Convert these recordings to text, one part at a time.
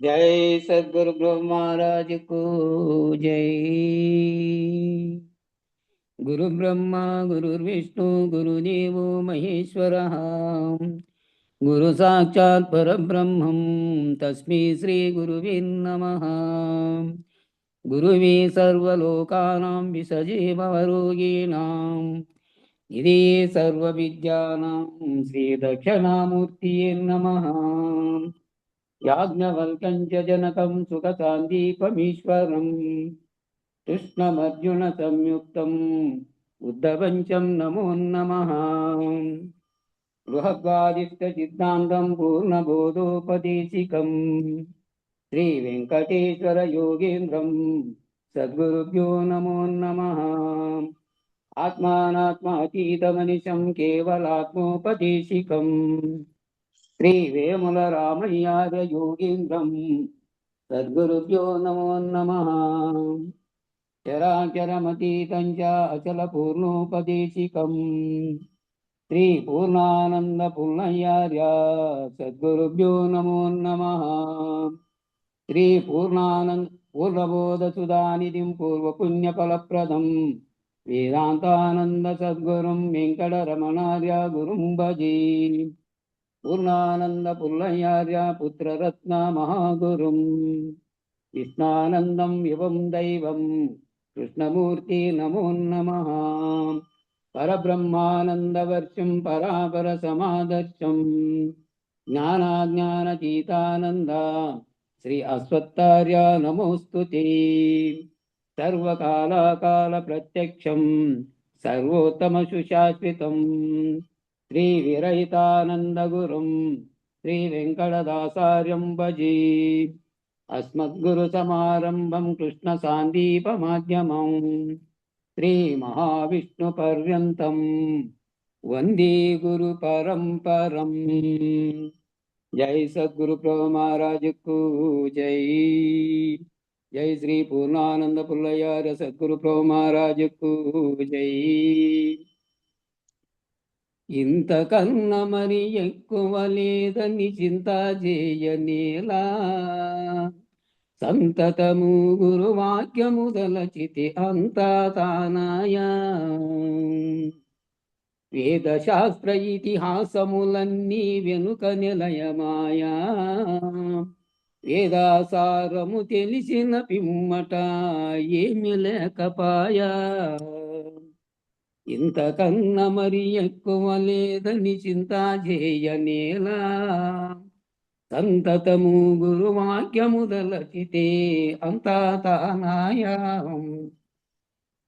जय सद्गुरु ब्रह्म महाराज को जय। गुरु ब्रह्मा गुरुर्विष्णु गुरुदेवो महेश्वरः गुरु साक्षात् परब्रह्मं तस्मै श्री गुरुवे नमः। गुरुवे सर्वलोकानां विसजे भवरोगिणां इति सर्वविद्यानां श्रीदक्षिणामूर्तये नमः। याज्ञवल्क्यं च जनकं सुखसान्दीपमीश्वरम् कृष्णमर्जुन संयुक्तम् उद्धवं च नमो नमः। बृहद्वादिष्टसिद्धान्तं पूर्णबोधोपदेशिकम् श्रीवेङ्कटेश्वर योगेन्द्रं सद्गुरुभ्यो नमो नमः। आत्मानात्मातीतमनिशं केवलात्मोपदेशिकम् श्रीवेमुलरामय्यार्य योगीन्द्रं सद्गुरुभ्यो नमो नमः। चराचरमतीतं च अचलपूर्णोपदेशिकम् श्रीपूर्णानन्दपूर्णय्यार्य सद्गुरुभ्यो नमो नमः। श्रीपूर्णानन्द पूर्णबोधसुधानिधिं पूर्वपुण्यफलप्रदं वेदान्तानन्द सद्गुरुं वेङ्कटरमणार्य गुरुं भजे। पूर्णानंद पुल्लयार्य पुत्ररत्न महागुरुं कृष्णानन्दं युवं दैवं कृष्णमूर्ति नमो नमः। परब्रह्मानन्दवर्षं परापरसमादर्शं ज्ञानाज्ञानतीतानन्द श्री अश्वत्थार्य नमोऽस्तुते। सर्वकालकालप्रत्यक्षं सर्वोत्तमसुशाश्वतं श्रीविरहितानन्दगुरुं श्रीवेङ्कटदासार्यं भजे। अस्मद्गुरुसमारम्भं कृष्णसान्दीपमाध्यमम् श्रीमहाविष्णुपर्यन्तं वन्दे गुरुपरम्परम्। जय सद्गुरु प्रभु महाराज को जय। जय श्री पूर्णानंद पुल्लयार्य सद्गुरु प्रभु महाराज को जय। ఇంతకన్నా మరి ఎక్కువ లేదని చింత చేయనేలా సంతతము గురువాక్యము దలచితి అంతా తానాయా. వేదశాస్త్ర ఇతిహాసములన్నీ వెనుక నిలయమాయా. వేదాసారము తెలిసిన పిమ్మట ఏమి లేకపాయా. ఇంతకన్నా మరి ఎక్కువ లేదని చింత చేయనేలా సంతతము గురువాక్యము దలచితే అంతా తానాయా.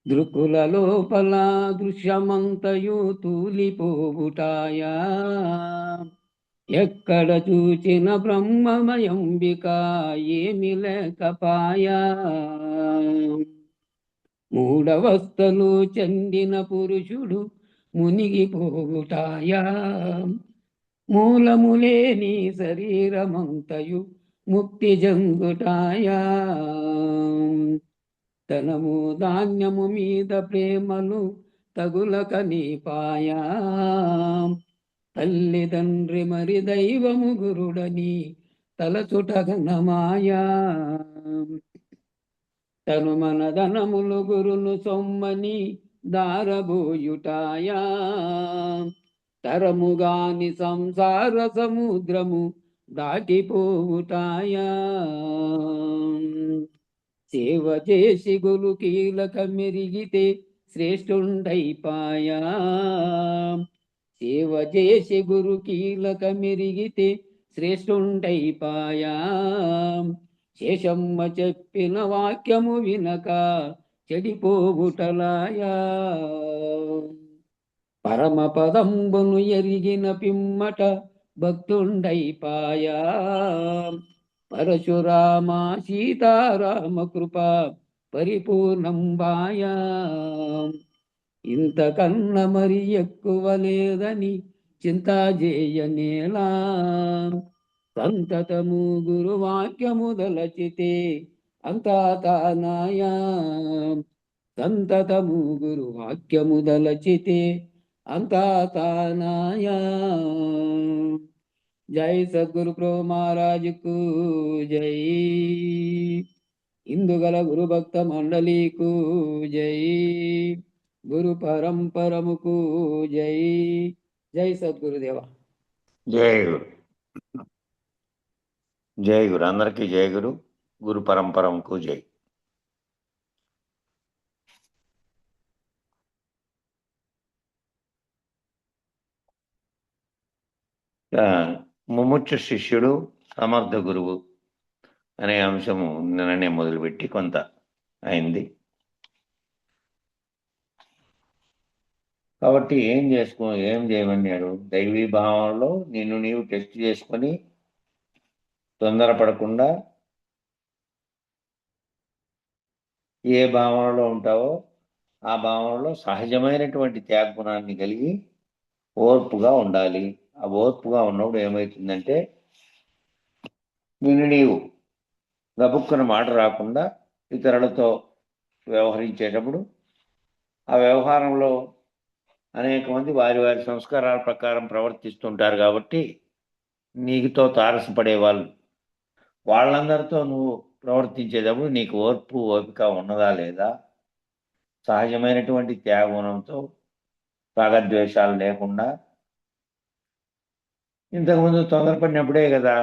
దృక్కుల లోపల దృశ్యమంతయు తూలిపోవుటాయా. ఎక్కడ చూచిన బ్రహ్మమయంబిక ఏమి లేకపాయా. మూఢవస్థలు చెందిన పురుషుడు మునిగిపోవుటాయా. మూలములేని శరీరమంతయు ముక్తి జంగుటాయా. ధనము ధాన్యము మీద ప్రేమలు తగులక నీపాయా. తల్లిదండ్రి మరి దైవము గురుడని తలచుటగనమాయా. తను మన ధనములు గురును సొమ్మని దారబోయుటాయా. తరముగాని సంసార సముద్రము దాటిపోవుటాయా. సేవ చేసి గురు కీలక మెరిగితే శ్రేష్ఠుండైపాయా. సేవ చేసి గురు కీలక మెరిగితే శ్రేష్ఠుండైపాయా. శేషమ్మ చెప్పిన వాక్యము వినక చెడిపోవుటలాయా. పరమ పదంబును ఎరిగిన పిమ్మట భక్తుండైపాయా. పరశురామ సీతారామ కృప పరిపూర్ణం బాయా. ఇంతకన్నా మరి ఎక్కువ లేదని చింత చేయనేలా సంతతము గురువాక్యము దలచితే అంతా తానాయా. సంతతము గురువాక్యము దలచితే అంతా తానాయా. జై సద్గురు ప్రో మహారాజుకు జై. ఇందుగల గురు భక్త మండలికు జై. గురు పరంపరముకు జై. జై సద్గురుదేవ. జై గురు. జై గురు. అందరికీ జై గురు. గురు పరంపరముకు జై. ముముక్షు శిష్యుడు సమర్థ గురువు అనే అంశము నిన్ననే మొదలుపెట్టి కొంత అయింది. కాబట్టి ఏం చేయమన్నాడు? దైవీ భావంలో నిన్ను నీవు టెస్ట్ చేసుకొని తొందరపడకుండా ఏ భావనలో ఉంటావో ఆ భావనలో సహజమైనటువంటి త్యాగగుణాన్ని కలిగి ఓర్పుగా ఉండాలి. ఆ ఓర్పుగా ఉన్నప్పుడు ఏమవుతుందంటే నిన్ను నీవు గబుక్కున మాట రాకుండా ఇతరులతో వ్యవహరించేటప్పుడు ఆ వ్యవహారంలో అనేక మంది వారి వారి సంస్కారాల ప్రకారం ప్రవర్తిస్తుంటారు. కాబట్టి నీకుతో తారసపడే వాళ్ళందరితో నువ్వు ప్రవర్తించేటప్పుడు నీకు ఓపిక ఉన్నదా లేదా, సహజమైనటువంటి త్యాగగుణంతో రాగద్వేషాలు లేకుండా. ఇంతకుముందు తొందరపడినప్పుడే కదా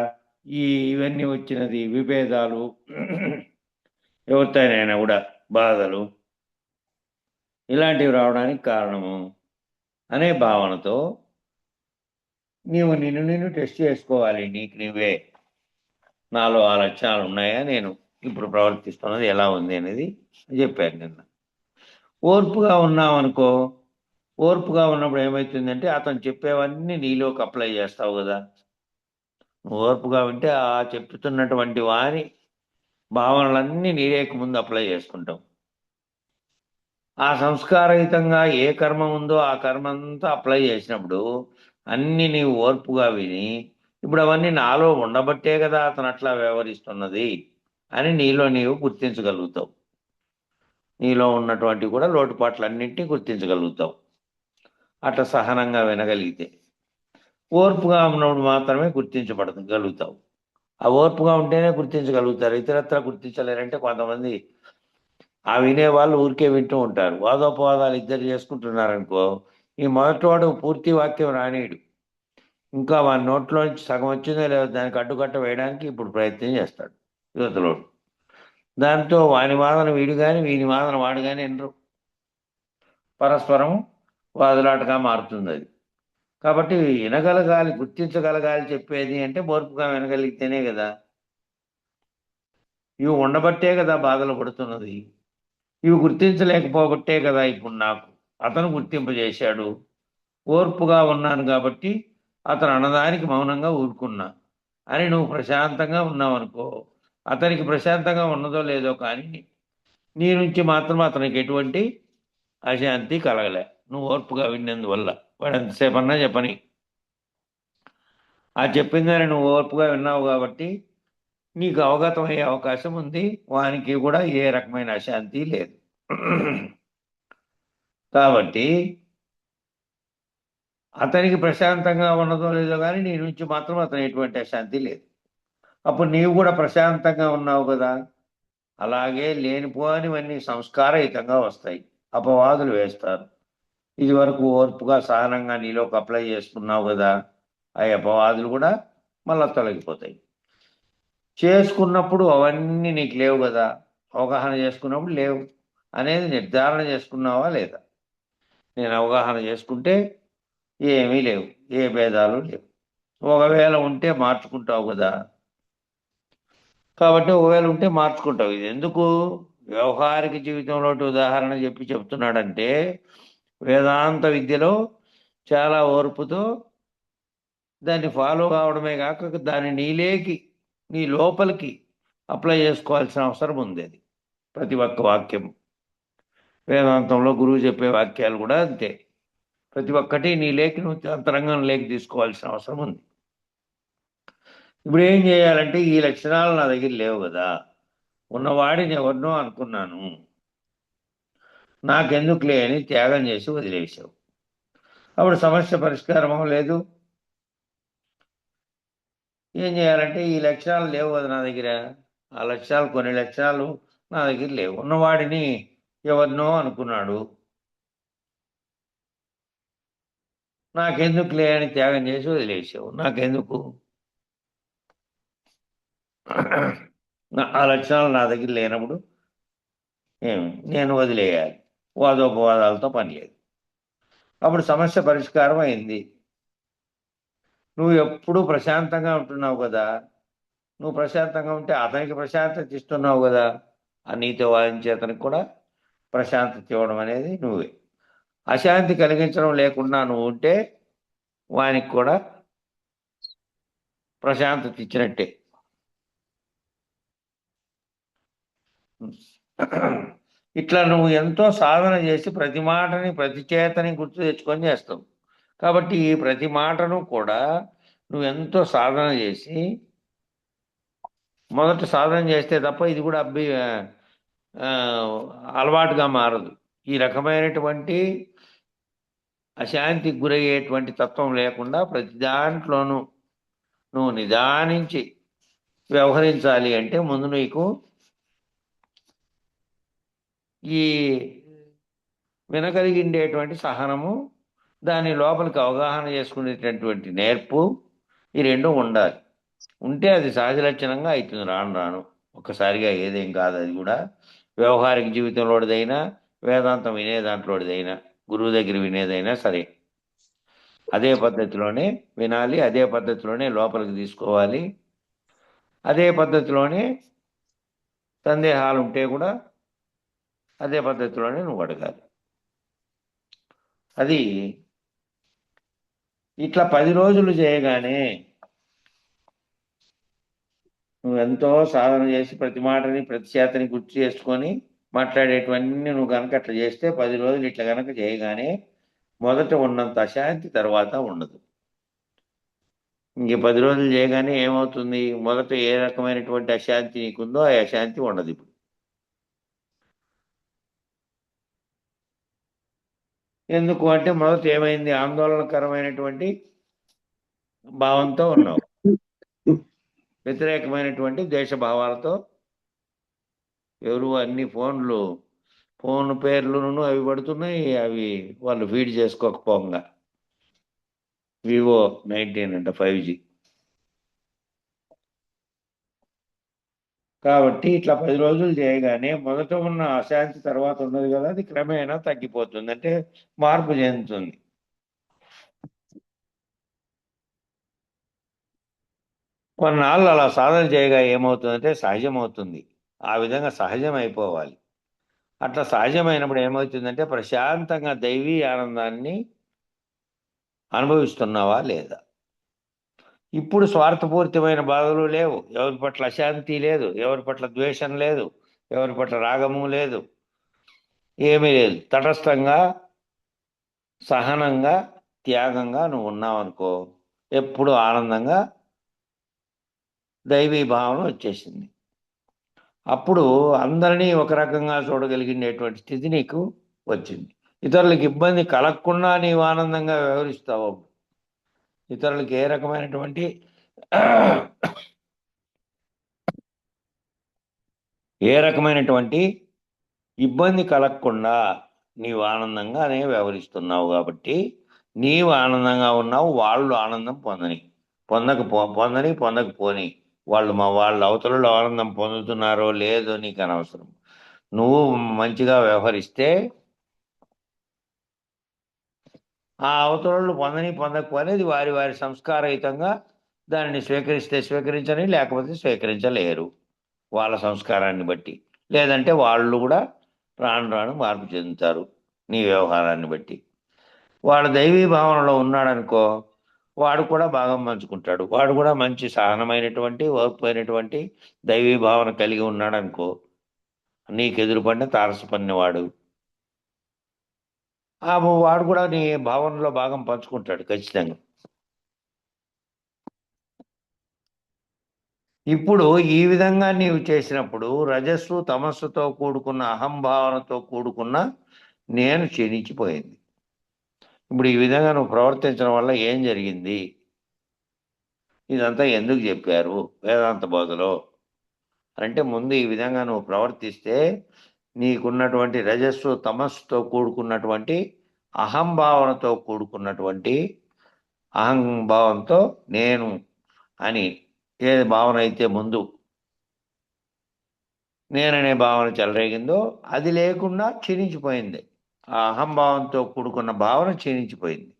ఇవన్నీ వచ్చినది, విభేదాలు, ఎవరితోనైనా కూడా బాధలు ఇలాంటివి రావడానికి కారణము అనే భావనతో నిన్ను టెస్ట్ చేసుకోవాలి. నీకు నువ్వే నాలో ఆ లక్షణాలు ఉన్నాయా, నేను ఇప్పుడు ప్రవర్తిస్తున్నది ఎలా ఉంది అనేది చెప్పారు నిన్న. ఓర్పుగా ఉన్నామనుకో, ఓర్పుగా ఉన్నప్పుడు ఏమవుతుందంటే అతను చెప్పేవన్నీ నీలోకి అప్లై చేస్తావు కదా. ఓర్పుగా ఉంటే ఆ చెప్తున్నటువంటి వారి భావనలన్నీ నీరేక ముందు అప్లై చేసుకుంటాం. ఆ సంస్కారయుతంగా ఏ కర్మ ఉందో ఆ కర్మ అంతా అప్లై చేసినప్పుడు అన్ని నీవు ఓర్పుగా విని, ఇప్పుడు అవన్నీ నాలో ఉండబట్టే కదా అతను అట్లా వ్యవహరిస్తున్నది అని నీలో నీవు గుర్తించగలుగుతావు. నీలో ఉన్నటువంటి కూడా లోటుపాట్లన్నింటినీ గుర్తించగలుగుతావు. అట్లా సహనంగా వినగలిగితే ఓర్పుగా ఉన్నప్పుడు మాత్రమే గుర్తించబడగలుగుతావు. ఆ ఓర్పుగా ఉంటేనే గుర్తించగలుగుతారు. ఇతరత్ర గుర్తించలేరంటే కొంతమంది ఆ వినేవాళ్ళు ఊరికే వింటూ ఉంటారు. వాదోపవాదాలు ఇద్దరు చేసుకుంటున్నారనుకో, ఈ మొదటివాడు పూర్తి వాక్యం రానీయుడు. ఇంకా వాని నోట్లోంచి సగం వచ్చిందో లేదో దానికి అడ్డుకట్ట వేయడానికి ఇప్పుడు ప్రయత్నం చేస్తాడు యువతలోడు. దాంతో వాని వాదన వీడు కానీ వీని వాదన వాడు కానీ ఎన్నరు పరస్పరం వాదులాటగా మారుతుంది అది. కాబట్టి వినగలగాలి, గుర్తించగలగాలి చెప్పేది అంటే ఓర్పుగా వినగలిగితేనే కదా. ఇవి ఉండబట్టే కదా బాధలు పడుతున్నది. ఇవి గుర్తించలేకపోబట్టే కదా ఇప్పుడు నాకు అతను గుర్తింపజేశాడు. ఓర్పుగా ఉన్నాను కాబట్టి అతను అన్నదానికి మౌనంగా ఊరుకున్నా అని నువ్వు ప్రశాంతంగా ఉన్నావు అనుకో, అతనికి ప్రశాంతంగా ఉన్నదో లేదో కానీ నీ నుంచి మాత్రం అతనికి ఎటువంటి అశాంతి కలగలే. నువ్వు ఓర్పుగా విన్నందువల్ల వాడు ఎంతసేపు అన్నా చెప్పని, ఆ చెప్పిందని నువ్వు ఓర్పుగా విన్నావు కాబట్టి నీకు అవగతం అయ్యే అవకాశం ఉంది. వానికి కూడా ఏ రకమైన అశాంతి లేదు. కాబట్టి అతనికి ప్రశాంతంగా ఉన్నదో లేదో కానీ నీ నుంచి మాత్రం అతను ఎటువంటి అశాంతి లేదు. అప్పుడు నీవు కూడా ప్రశాంతంగా ఉన్నావు కదా. అలాగే లేనిపోనివన్నీ సంస్కారయుతంగా వస్తాయి, అపవాదులు వేస్తారు. ఇది వరకు ఓర్పుగా సహనంగా నీలోకి అప్లై చేసుకున్నావు కదా, ఆ అపవాదులు కూడా మళ్ళా తొలగిపోతాయి. చేసుకున్నప్పుడు అవన్నీ నీకు లేవు కదా. అవగాహన చేసుకున్నప్పుడు లేవు అనేది నిర్ధారణ చేసుకున్నావా లేదా? నేను అవగాహన చేసుకుంటే ఏమీ లేవు, ఏ భేదాలు లేవు. ఒకవేళ ఉంటే మార్చుకుంటావు కదా. కాబట్టి ఒకవేళ ఉంటే మార్చుకుంటావు. ఇది ఎందుకు వ్యవహారిక జీవితంలో ఉదాహరణ చెప్తున్నాడంటే, వేదాంత విద్యలో చాలా ఓర్పుతో దాన్ని ఫాలో కావడమే కాక దాన్ని నీ లోపలికి అప్లై చేసుకోవాల్సిన అవసరం ఉంది. అది ప్రతి ఒక్క వాక్యం వేదాంతంలో గురువు చెప్పే వాక్యాలు కూడా అంతే. ప్రతి ఒక్కటి నువ్వు అంతరంగం తీసుకోవాల్సిన అవసరం ఉంది. ఇప్పుడు ఏం చేయాలంటే ఈ లక్షణాలు నా దగ్గర లేవు కదా, ఉన్నవాడిని ఎవరినో అనుకున్నాను, నాకెందుకులే అని త్యాగం చేసి వదిలేసావు. అప్పుడు సమస్య పరిష్కారం అవ్వలేదు. ఏం చేయాలంటే ఈ లక్షణాలు లేవు కదా నా దగ్గర, ఆ లక్షణాలు కొన్ని లక్షణాలు నా దగ్గర లేవు. ఉన్నవాడిని ఎవరినో అనుకున్నాడు, నాకెందుకులే అని త్యాగం చేసి వదిలేసావు. నాకెందుకు? ఆ లక్షణాలు నా దగ్గర లేనప్పుడు నేను వదిలేయాలి. వాదోపవాదాలతో పని లేదు. అప్పుడు సమస్య పరిష్కారం అయింది. నువ్వు ఎప్పుడూ ప్రశాంతంగా ఉంటున్నావు కదా, నువ్వు ప్రశాంతంగా ఉంటే అతనికి ప్రశాంతత ఇస్తున్నావు కదా, ఆ నీతో వాదించే అతనికి కూడా ప్రశాంతత ఇవ్వడం అనేది నువ్వే. అశాంతి కలిగించడం లేకుండా నువ్వు ఉంటే వానికి కూడా ప్రశాంతత ఇచ్చినట్టే. ఇట్లా నువ్వు ఎంతో సాధన చేసి ప్రతి మాటని ప్రతి చేతని గుర్తు తెచ్చుకొని చేస్తావు. కాబట్టి ఈ ప్రతి మాటను కూడా నువ్వు ఎంతో సాధన చేసి, మొదట సాధన చేస్తే తప్ప ఇది కూడా అలవాటుగా మారదు. ఈ రకమైనటువంటి అశాంతికి గురయ్యేటువంటి తత్వం లేకుండా ప్రతి దాంట్లోనూ నువ్వు నిదానించి వ్యవహరించాలి అంటే ముందు నీకు ఈ వినగలిగిండేటువంటి సహనము, దాని లోపలికి అవగాహన చేసుకునేటటువంటి నేర్పు, ఈ రెండు ఉండాలి. ఉంటే అది సహజ లక్షణంగా అవుతుంది. రాను రాను ఒక్కసారిగా ఏదేం కాదు. అది కూడా వ్యవహారిక జీవితంలోదైనా, వేదాంతం వినే దాంట్లోదైనా, గురువు దగ్గర వినేదైనా సరే అదే పద్ధతిలోనే వినాలి, అదే పద్ధతిలోనే లోపలికి తీసుకోవాలి, అదే పద్ధతిలోనే సందేహాలు ఉంటే కూడా అదే పద్ధతిలోనే నువ్వు అడగాలి. అది ఇట్లా 10 రోజులు చేయగానే నువ్వు ఎంతో సాధన చేసి ప్రతి మాటని ప్రతి చేతని గుర్తు చేసుకొని మాట్లాడేటివన్నీ నువ్వు కనుక అట్లా చేస్తే 10 రోజులు ఇట్లా కనుక చేయగానే మొదట ఉన్నంత అశాంతి తర్వాత ఉండదు. ఇంక 10 రోజులు చేయగానే ఏమవుతుంది? మొదట ఏ రకమైనటువంటి అశాంతి నీకుందో ఆ అశాంతి ఉండదు. ఇప్పుడు ఎందుకు అంటే మొదట ఏమైంది? ఆందోళనకరమైనటువంటి భావంతో ఉన్నావు, వ్యతిరేకమైనటువంటి ద్వేషభావాలతో. ఎవరు అన్ని ఫోన్ పేర్లను అవి పడుతున్నాయి, అవి వాళ్ళు ఫీడ్ చేసుకోకపోగా. వివో 19 అంట 5G. కాబట్టి ఇట్లా 10 రోజులు చేయగానే మొదట ఉన్న అశాంతి తర్వాత ఉన్నది కదా, అది క్రమేణా తగ్గిపోతుంది, అంటే మార్పు చెందుతుంది. కొన్నాళ్ళు అలా సాధన చేయగా ఏమవుతుందంటే సహజమవుతుంది. ఆ విధంగా సహజం అయిపోవాలి. అట్లా సహజమైనప్పుడు ఏమవుతుందంటే ప్రశాంతంగా దైవీ ఆనందాన్ని అనుభవిస్తున్నావా లేదా? ఇప్పుడు స్వార్థపూరితమైన బాధలు లేవు, ఎవరి పట్ల అశాంతి లేదు, ఎవరి పట్ల ద్వేషం లేదు, ఎవరి పట్ల రాగము లేదు, ఏమీ లేదు. తటస్థంగా, సహనంగా, త్యాగంగా నువ్వు ఉన్నావనుకో, ఎప్పుడు ఆనందంగా దైవీ భావన వచ్చేసింది. అప్పుడు అందరినీ ఒక రకంగా చూడగలిగినటువంటి స్థితి నీకు వచ్చింది. ఇతరులకు ఇబ్బంది కలగకుండా నీవు ఆనందంగా వ్యవహరిస్తావు. ఇతరులకు ఏ రకమైనటువంటి ఇబ్బంది కలగకుండా నీవు ఆనందంగానే వ్యవహరిస్తున్నావు. కాబట్టి నీవు ఆనందంగా ఉన్నావు, వాళ్ళు ఆనందం పొందకపోని వాళ్ళ అవతలలో ఆనందం పొందుతున్నారో లేదో నీకు అనవసరం. నువ్వు మంచిగా వ్యవహరిస్తే ఆ అవతలలో పొందకపోనేది వారి వారి సంస్కారయుతంగా దానిని స్వీకరిస్తే స్వీకరించని, లేకపోతే స్వీకరించలేరు వాళ్ళ సంస్కారాన్ని బట్టి. లేదంటే వాళ్ళు కూడా రాను రాను మార్పు చెందుతారు నీ వ్యవహారాన్ని బట్టి. వాడు దైవీ భావనలో ఉన్నాడనుకో, వాడు కూడా భాగం పంచుకుంటాడు. వాడు కూడా మంచి సహనమైనటువంటి, ఓర్పైనటువంటి దైవీ భావన కలిగి ఉన్నాడనుకో, నీకు ఎదురుపడిన తారసపడినవాడు వాడు కూడా నీ భావనలో భాగం పంచుకుంటాడు ఖచ్చితంగా. ఇప్పుడు ఈ విధంగా నీవు చేసినప్పుడు రజస్సు తమస్సుతో కూడుకున్న అహంభావనతో కూడుకున్న నేను క్షీణించిపోయింది. ఇప్పుడు ఈ విధంగా నువ్వు ప్రవర్తించడం వల్ల ఏం జరిగింది? ఇదంతా ఎందుకు చెప్పారు వేదాంత బోధలో అంటే ముందు ఈ విధంగా నువ్వు ప్రవర్తిస్తే నీకున్నటువంటి రజస్సు తమస్సుతో కూడుకున్నటువంటి అహంభావనతో కూడుకున్నటువంటి అహంభావంతో నేను అని ఏ భావన అయితే ముందు నేననే భావన చెలరేగిందో అది లేకుండా క్షీణించిపోయింది. ఆ అహంభావంతో కూడుకున్న భావన క్షీణించిపోయింది.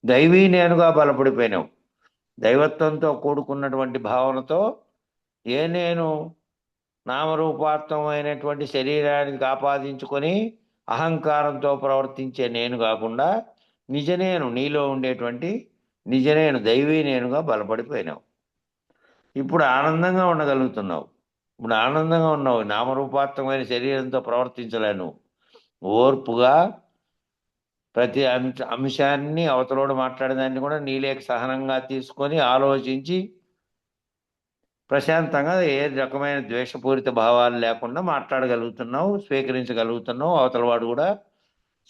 దైవీ నేనుగా బలపడిపోయినావు. దైవత్వంతో కూడుకున్నటువంటి భావనతో ఏ నేను నామరూపాత్మకమైనటువంటి శరీరానికి ఆపాదించుకొని అహంకారంతో ప్రవర్తించే నేను కాకుండా నిజనేను నీలో ఉండేటువంటి నిజనేను దైవీ నేనుగా బలపడిపోయినావు. ఇప్పుడు ఆనందంగా ఉండగలుగుతున్నావు. ఇప్పుడు ఆనందంగా ఉన్నావు. నామరూపాత్మకమైన శరీరంతో ప్రవర్తించలేను. ఓర్పుగా ప్రతి అంశాన్ని అవతలోడు మాట్లాడేదాన్ని కూడా నీలేక సహనంగా తీసుకొని ఆలోచించి ప్రశాంతంగా ఏ రకమైన ద్వేషపూరిత భావాలు లేకుండా మాట్లాడగలుగుతున్నావు, స్వీకరించగలుగుతున్నావు. అవతలవాడు కూడా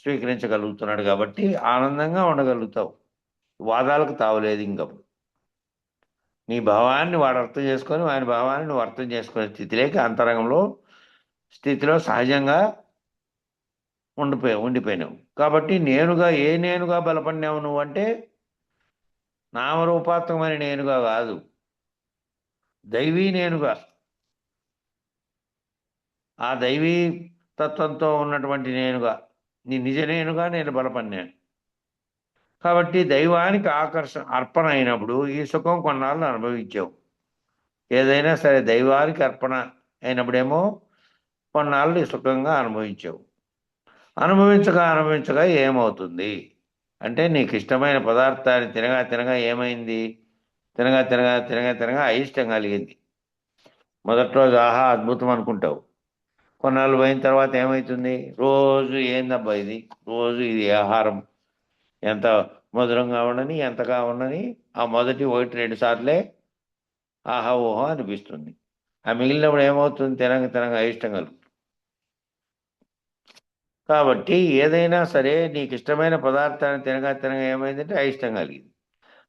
స్వీకరించగలుగుతున్నాడు కాబట్టి ఆనందంగా ఉండగలుగుతావు. వాదాలకు తావులేదు ఇంకప్పుడు. నీ భావాన్ని వాడు అర్థం చేసుకొని ఆయన భావాన్ని నువ్వు అర్థం చేసుకునే స్థితిలోకి అంతరంగంలో స్థితిలో సహజంగా ఉండిపోయినావు. కాబట్టి నేనుగా బలపడినావు నువ్వు అంటే నామరూపాత్మకమైన నేనుగా కాదు, దైవీ నేనుగా, ఆ దైవీ తత్వంతో ఉన్నటువంటి నేనుగా, నీ నిజ నేనుగా నేను బలపడినాను. కాబట్టి దైవానికి అర్పణ అయినప్పుడు ఈ సుఖం కొన్నాళ్ళు అనుభవించావు. ఏదైనా సరే దైవానికి అర్పణ అయినప్పుడేమో కొన్నాళ్ళు సుఖంగా అనుభవించావు. అనుభవించగా ఏమవుతుంది అంటే నీకు ఇష్టమైన పదార్థాన్ని తినగా ఏమైంది? తినగా అయిష్టం కలిగింది. మొదటి రోజు ఆహా అద్భుతం అనుకుంటావు. కొన్నాళ్ళు పోయిన తర్వాత ఏమవుతుంది? రోజు ఏందబ్బా ఇది, రోజు ఇది ఆహారం ఎంత మధురంగా ఉండని ఎంతగా ఉండని ఆ మొదటి 1-2 సార్లే ఆహా ఓహో అనిపిస్తుంది. ఆ మిగిలినప్పుడు ఏమవుతుంది? తినగా అయిష్టం కలుగుతుంది. కాబట్టి ఏదైనా సరే నీకు ఇష్టమైన పదార్థాన్ని తినగా ఏమైందంటే అయిష్టం కలిగింది.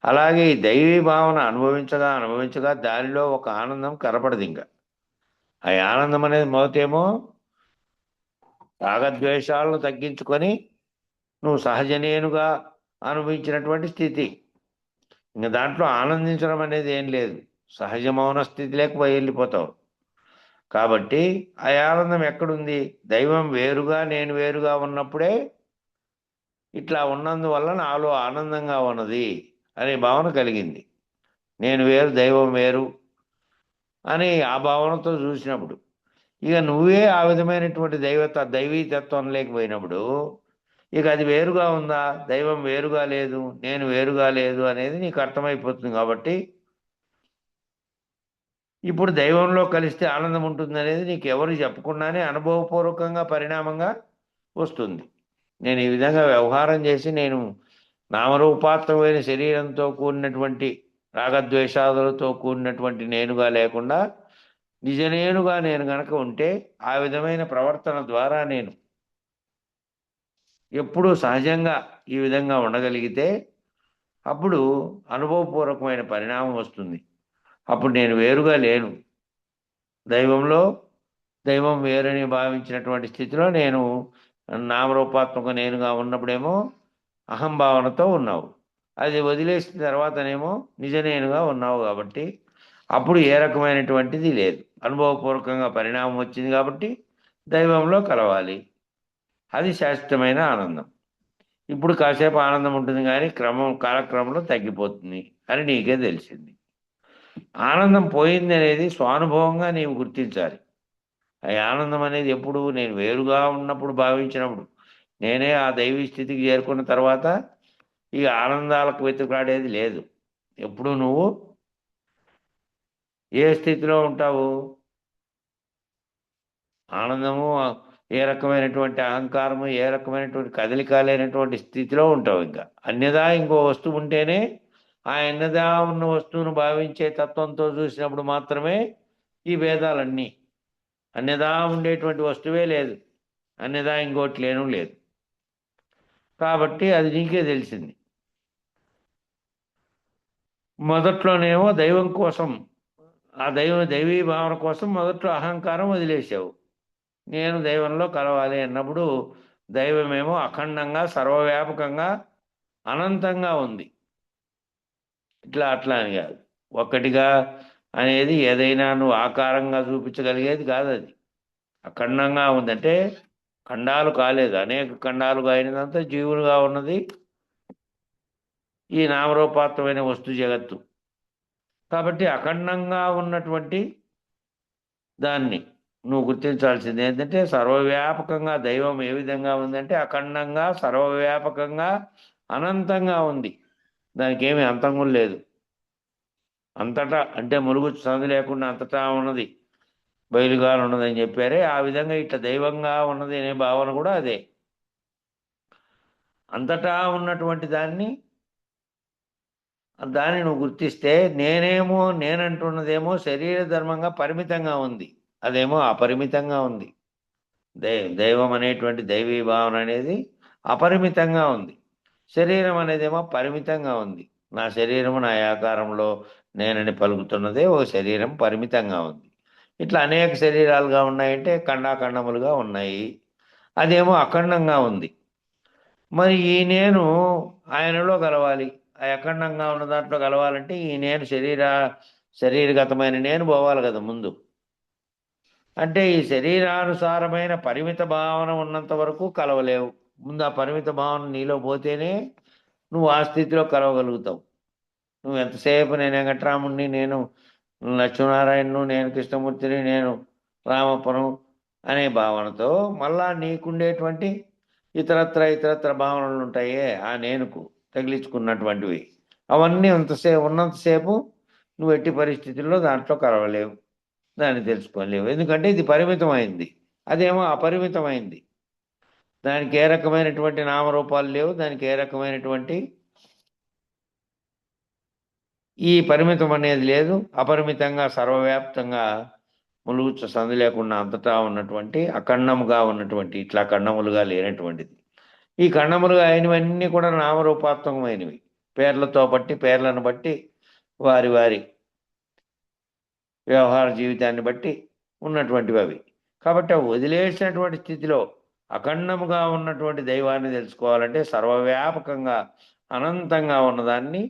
అలాగే ఈ దైవీ భావన అనుభవించగా దానిలో ఒక ఆనందం కనపడదు. ఇంకా ఆ ఆనందం అనేది మొదటేమో రాగద్వేషాలను తగ్గించుకొని నువ్వు సహజనేనుగా అనుభవించినటువంటి స్థితి. ఇంకా దాంట్లో ఆనందించడం అనేది ఏం లేదు. సహజ మౌన స్థితిలోకి వెళ్ళిపోతావు. కాబట్టి ఆ ఆనందం ఎక్కడుంది? దైవం వేరుగా నేను వేరుగా ఉన్నప్పుడే ఇట్లా ఉన్నందువల్ల నాలో ఆనందంగా ఉన్నది అనే భావన కలిగింది. నేను వేరు దైవం వేరు అని ఆ భావనతో చూసినప్పుడు ఇక నువ్వే ఆ విధమైనటువంటి దైవీ తత్వం లేకపోయినప్పుడు ఇక అది వేరుగా ఉందా? దైవం వేరుగా లేదు, నేను వేరుగా లేదు అనేది నీకు అర్థమైపోతుంది. కాబట్టి ఇప్పుడు దైవంలో కలిస్తే ఆనందం ఉంటుంది అనేది నీకు ఎవరు చెప్పకుండానే అనుభవపూర్వకంగా పరిణామంగా వస్తుంది. నేను ఈ విధంగా వ్యవహారం చేసి నేను నామరూపాత్మకమైన శరీరంతో కూడినటువంటి రాగద్వేషాదులతో కూడినటువంటి నేనుగా లేకుండా నిజనేనుగా నేను గనక ఉంటే ఆ విధమైన ప్రవర్తన ద్వారా నేను ఎప్పుడూ సహజంగా ఈ విధంగా ఉండగలిగితే అప్పుడు అనుభవపూర్వకమైన పరిణామం వస్తుంది. అప్పుడు నేను వేరుగా లేను. దైవం వేరని భావించినటువంటి స్థితిలో నేను నామరూపాత్మక నేనుగా ఉన్నప్పుడేమో అహంభావనతో ఉన్నావు. అది వదిలేసిన తర్వాతనేమో నిజ నేనుగా ఉన్నావు. కాబట్టి అప్పుడు ఏ రకమైనటువంటిది లేదు. అనుభవపూర్వకంగా పరిణామం వచ్చింది కాబట్టి దైవంలో కలవాలి. అది శాశ్వతమైన ఆనందం. ఇప్పుడు కాసేపు ఆనందం ఉంటుంది కానీ కాలక్రమంలో తగ్గిపోతుంది అని నీకే తెలిసింది. ఆనందం పోయింది అనేది స్వానుభవంగా నీవు గుర్తించాలి. ఆ ఆనందం అనేది ఎప్పుడు నేను వేరుగా ఉన్నప్పుడు భావించినప్పుడు నేనే ఆ దైవీ స్థితికి చేరుకున్న తర్వాత ఇక ఆనందాలకు వెతుకాడేది లేదు. ఎప్పుడు నువ్వు ఏ స్థితిలో ఉంటావు? ఆనందము ఏ రకమైనటువంటి అహంకారము ఏ రకమైనటువంటి కదలిక లేనటువంటి స్థితిలో ఉంటావు. ఇంకా అన్యదా ఇంకో వస్తువు ఉంటేనే ఆ అన్యదా ఉన్న వస్తువును భావించే తత్వంతో చూసినప్పుడు మాత్రమే ఈ భేదాలన్నీ. అన్యదా ఉండేటువంటి వస్తువే లేదు, అన్యదా ఇంకోటి లేదు. కాబట్టి అది నీకే తెలిసింది. మొదట్లోనేమో దైవం కోసం, ఆ దైవీ భావన కోసం మొదట్లో అహంకారం వదిలేసావు. నేను దైవంలో కలవాలి అన్నప్పుడు దైవమేమో అఖండంగా, సర్వవ్యాపకంగా, అనంతంగా ఉంది. ఇట్లా అట్లా అని కాదు. ఒక్కటిగా అనేది ఏదైనా నువ్వు ఆకారంగా చూపించగలిగేది కాదు. అది అఖండంగా ఉందంటే ఖండాలు కాలేదు, అనేక ఖండాలుగా అయినదంతా జీవులుగా ఉన్నది ఈ నామరూపాత్మకమైన వస్తు జగత్తు. కాబట్టి అఖండంగా ఉన్నటువంటి దాన్ని నువ్వు గుర్తించాల్సింది ఏంటంటే, సర్వవ్యాపకంగా దైవం ఏ విధంగా ఉందంటే అఖండంగా, సర్వవ్యాపకంగా, అనంతంగా ఉంది. దానికి ఏమీ అంతం కూడా లేదు. అంతటా అంటే ములుగు సందు లేకుండా అంతటా ఉన్నది, బయలుగా ఉన్నదని చెప్పారే, ఆ విధంగా ఇట్లా దైవంగా ఉన్నది అనే భావన కూడా అదే. అంతటా ఉన్నటువంటి దాన్ని నువ్వు గుర్తిస్తే, నేనంటున్నదేమో శరీర ధర్మంగా పరిమితంగా ఉంది, అదేమో అపరిమితంగా ఉంది. దైవం అనేటువంటి దైవీ భావన అనేది అపరిమితంగా ఉంది. శరీరం అనేదేమో పరిమితంగా ఉంది. నా శరీరము నా ఆకారంలో నేనని పలుకుతున్నదే ఓ శరీరం పరిమితంగా ఉంది. ఇట్లా అనేక శరీరాలుగా ఉన్నాయంటే ఖండాఖండములుగా ఉన్నాయి. అదేమో అఖండంగా ఉంది. మరి ఈ నేను ఆయనలో కలవాలి. ఆ అఖండంగా ఉన్న దాంట్లో కలవాలంటే ఈ నేను శరీరగతమైన నేను పోవాలి కదా ముందు. అంటే ఈ శరీరానుసారమైన పరిమిత భావన ఉన్నంత వరకు కలవలేవు. ముందు ఆ పరిమిత భావన నీలో పోతేనే నువ్వు ఆ స్థితిలో కలవగలుగుతావు. నువ్వు ఎంతసేపు నేను వెంకట్రాముడిని, నేను లక్ష్మీనారాయణను, నేను కృష్ణమూర్తిని, నేను రామపురం అనే భావనతో మళ్ళా నీకుండేటువంటి ఇతరత్ర భావనలు ఉంటాయే ఆ నేనుకు తగిలించుకున్నటువంటివి, అవన్నీ ఉన్నంతసేపు నువ్వు ఎట్టి పరిస్థితుల్లో దాంట్లో కలవలేవు, దాన్ని తెలుసుకోలేవు. ఎందుకంటే ఇది పరిమితమైంది, అదేమో అపరిమితమైంది. దానికి ఏ రకమైనటువంటి నామరూపాలు లేవు, దానికి ఏ రకమైనటువంటి ఈ పరిమితం అనేది లేదు. అపరిమితంగా, సర్వవ్యాప్తంగా, ములుగుచ్చ సందు లేకుండా అంతటా ఉన్నటువంటి, అఖండముగా ఉన్నటువంటి, ఇట్లా ఖండములుగా లేనటువంటిది. ఈ ఖండములుగా అయినవన్నీ కూడా నామరూపాత్మకమైనవి, పేర్లను బట్టి వారి వారి వ్యవహార జీవితాన్ని బట్టి ఉన్నటువంటివి అవి. కాబట్టి అవి వదిలేసినటువంటి స్థితిలో అఖండముగా ఉన్నటువంటి దైవాన్ని తెలుసుకోవాలంటే, సర్వవ్యాపకంగా అనంతంగా ఉన్నదాన్ని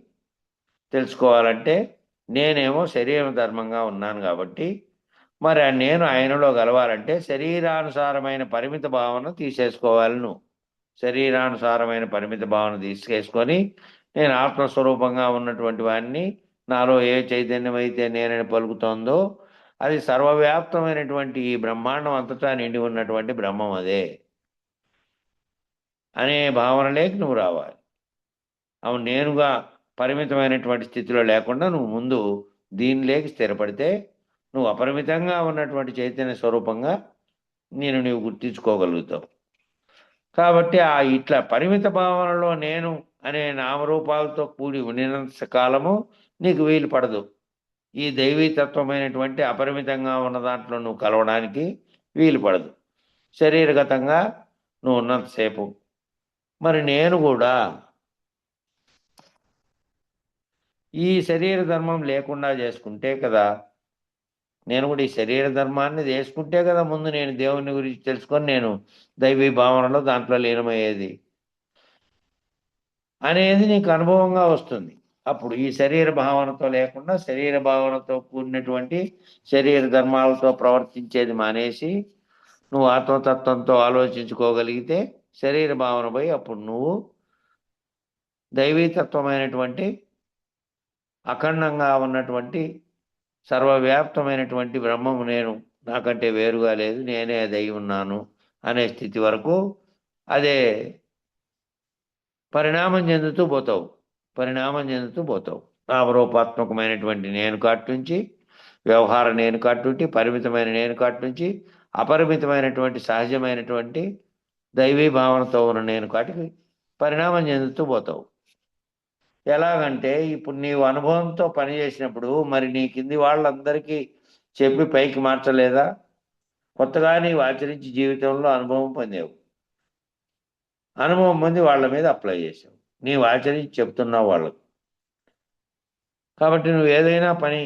తెలుసుకోవాలంటే, నేనేమో శరీర ధర్మంగా ఉన్నాను కాబట్టి, మరి నేను ఆయనలో కలవాలంటే శరీరానుసారమైన పరిమిత భావన తీసేసుకోవాలి. నువ్వు శరీరానుసారమైన పరిమిత భావన తీసేసుకొని, నేను ఆత్మస్వరూపంగా ఉన్నటువంటి వాడిని, నాలో ఏ చైతన్యం అయితే నేనని పలుకుతోందో అది సర్వవ్యాప్తమైనటువంటి ఈ బ్రహ్మాండం అంతటా నిండి ఉన్నటువంటి బ్రహ్మం అదే అనే భావనలేకి నువ్వు రావాలి. అవును, నేనుగా పరిమితమైనటువంటి స్థితిలో లేకుండా నువ్వు ముందు దీనిలోకి స్థిరపడితే నువ్వు అపరిమితంగా ఉన్నటువంటి చైతన్య స్వరూపంగా నీవు గుర్తించుకోగలుగుతావు. కాబట్టి ఆ ఇట్లా పరిమిత భావనలో నేను అనే నామరూపాలతో కూడి ఉండినంత కాలము నీకు వీలు పడదు ఈ దైవీతత్వమైనటువంటి అపరిమితంగా ఉన్న దాంట్లో నువ్వు కలవడానికి వీలు పడదు. శరీరగతంగా నువ్వు ఉన్నంతసేపు. మరి నేను కూడా ఈ శరీర ధర్మం లేకుండా చేసుకుంటే కదా, నేను కూడా ఈ శరీర ధర్మాన్ని చేసుకుంటే కదా ముందు నేను దేవుని గురించి తెలుసుకొని నేను దైవీ భావనలో దాంట్లో లీనమయ్యేది అనేది నీకు అనుభవంగా వస్తుంది. అప్పుడు ఈ శరీర భావనతో లేకుండా శరీర భావనతో కూడినటువంటి శరీర ధర్మాలతో ప్రవర్తించేది మానేసి నువ్వు ఆత్మతత్వంతో ఆలోచించుకోగలిగితే శరీర భావన పోయి అప్పుడు నువ్వు దైవీతత్వమైనటువంటి అఖండంగా ఉన్నటువంటి సర్వవ్యాప్తమైనటువంటి బ్రహ్మము నేను, నాకంటే వేరుగా లేదు, నేనే అదై ఉన్నాను అనే స్థితి వరకు అదే పరిణామం చెందుతూ పోతావు. నామరూపాత్మకమైనటువంటి నేను కాటు నుంచి, వ్యవహార నేను కాటు నుంచి, పరిమితమైన నేను కాటు నుంచి అపరిమితమైనటువంటి సహజమైనటువంటి దైవీ భావనతో ఉన్న నేను కాటికి పరిణామం చెందుతూ పోతావు. ఎలాగంటే ఇప్పుడు నీవు అనుభవంతో పనిచేసినప్పుడు మరి నీ కింది వాళ్ళందరికీ చెప్పి పైకి మార్చలేదా? కొత్తగా నీవు ఆచరించి జీవితంలో అనుభవం పొందావు, అనుభవం పొంది వాళ్ళ మీద అప్లై చేసావు, నీవు ఆచరించి చెప్తున్నావు వాళ్ళకు. కాబట్టి నువ్వు ఏదైనా పని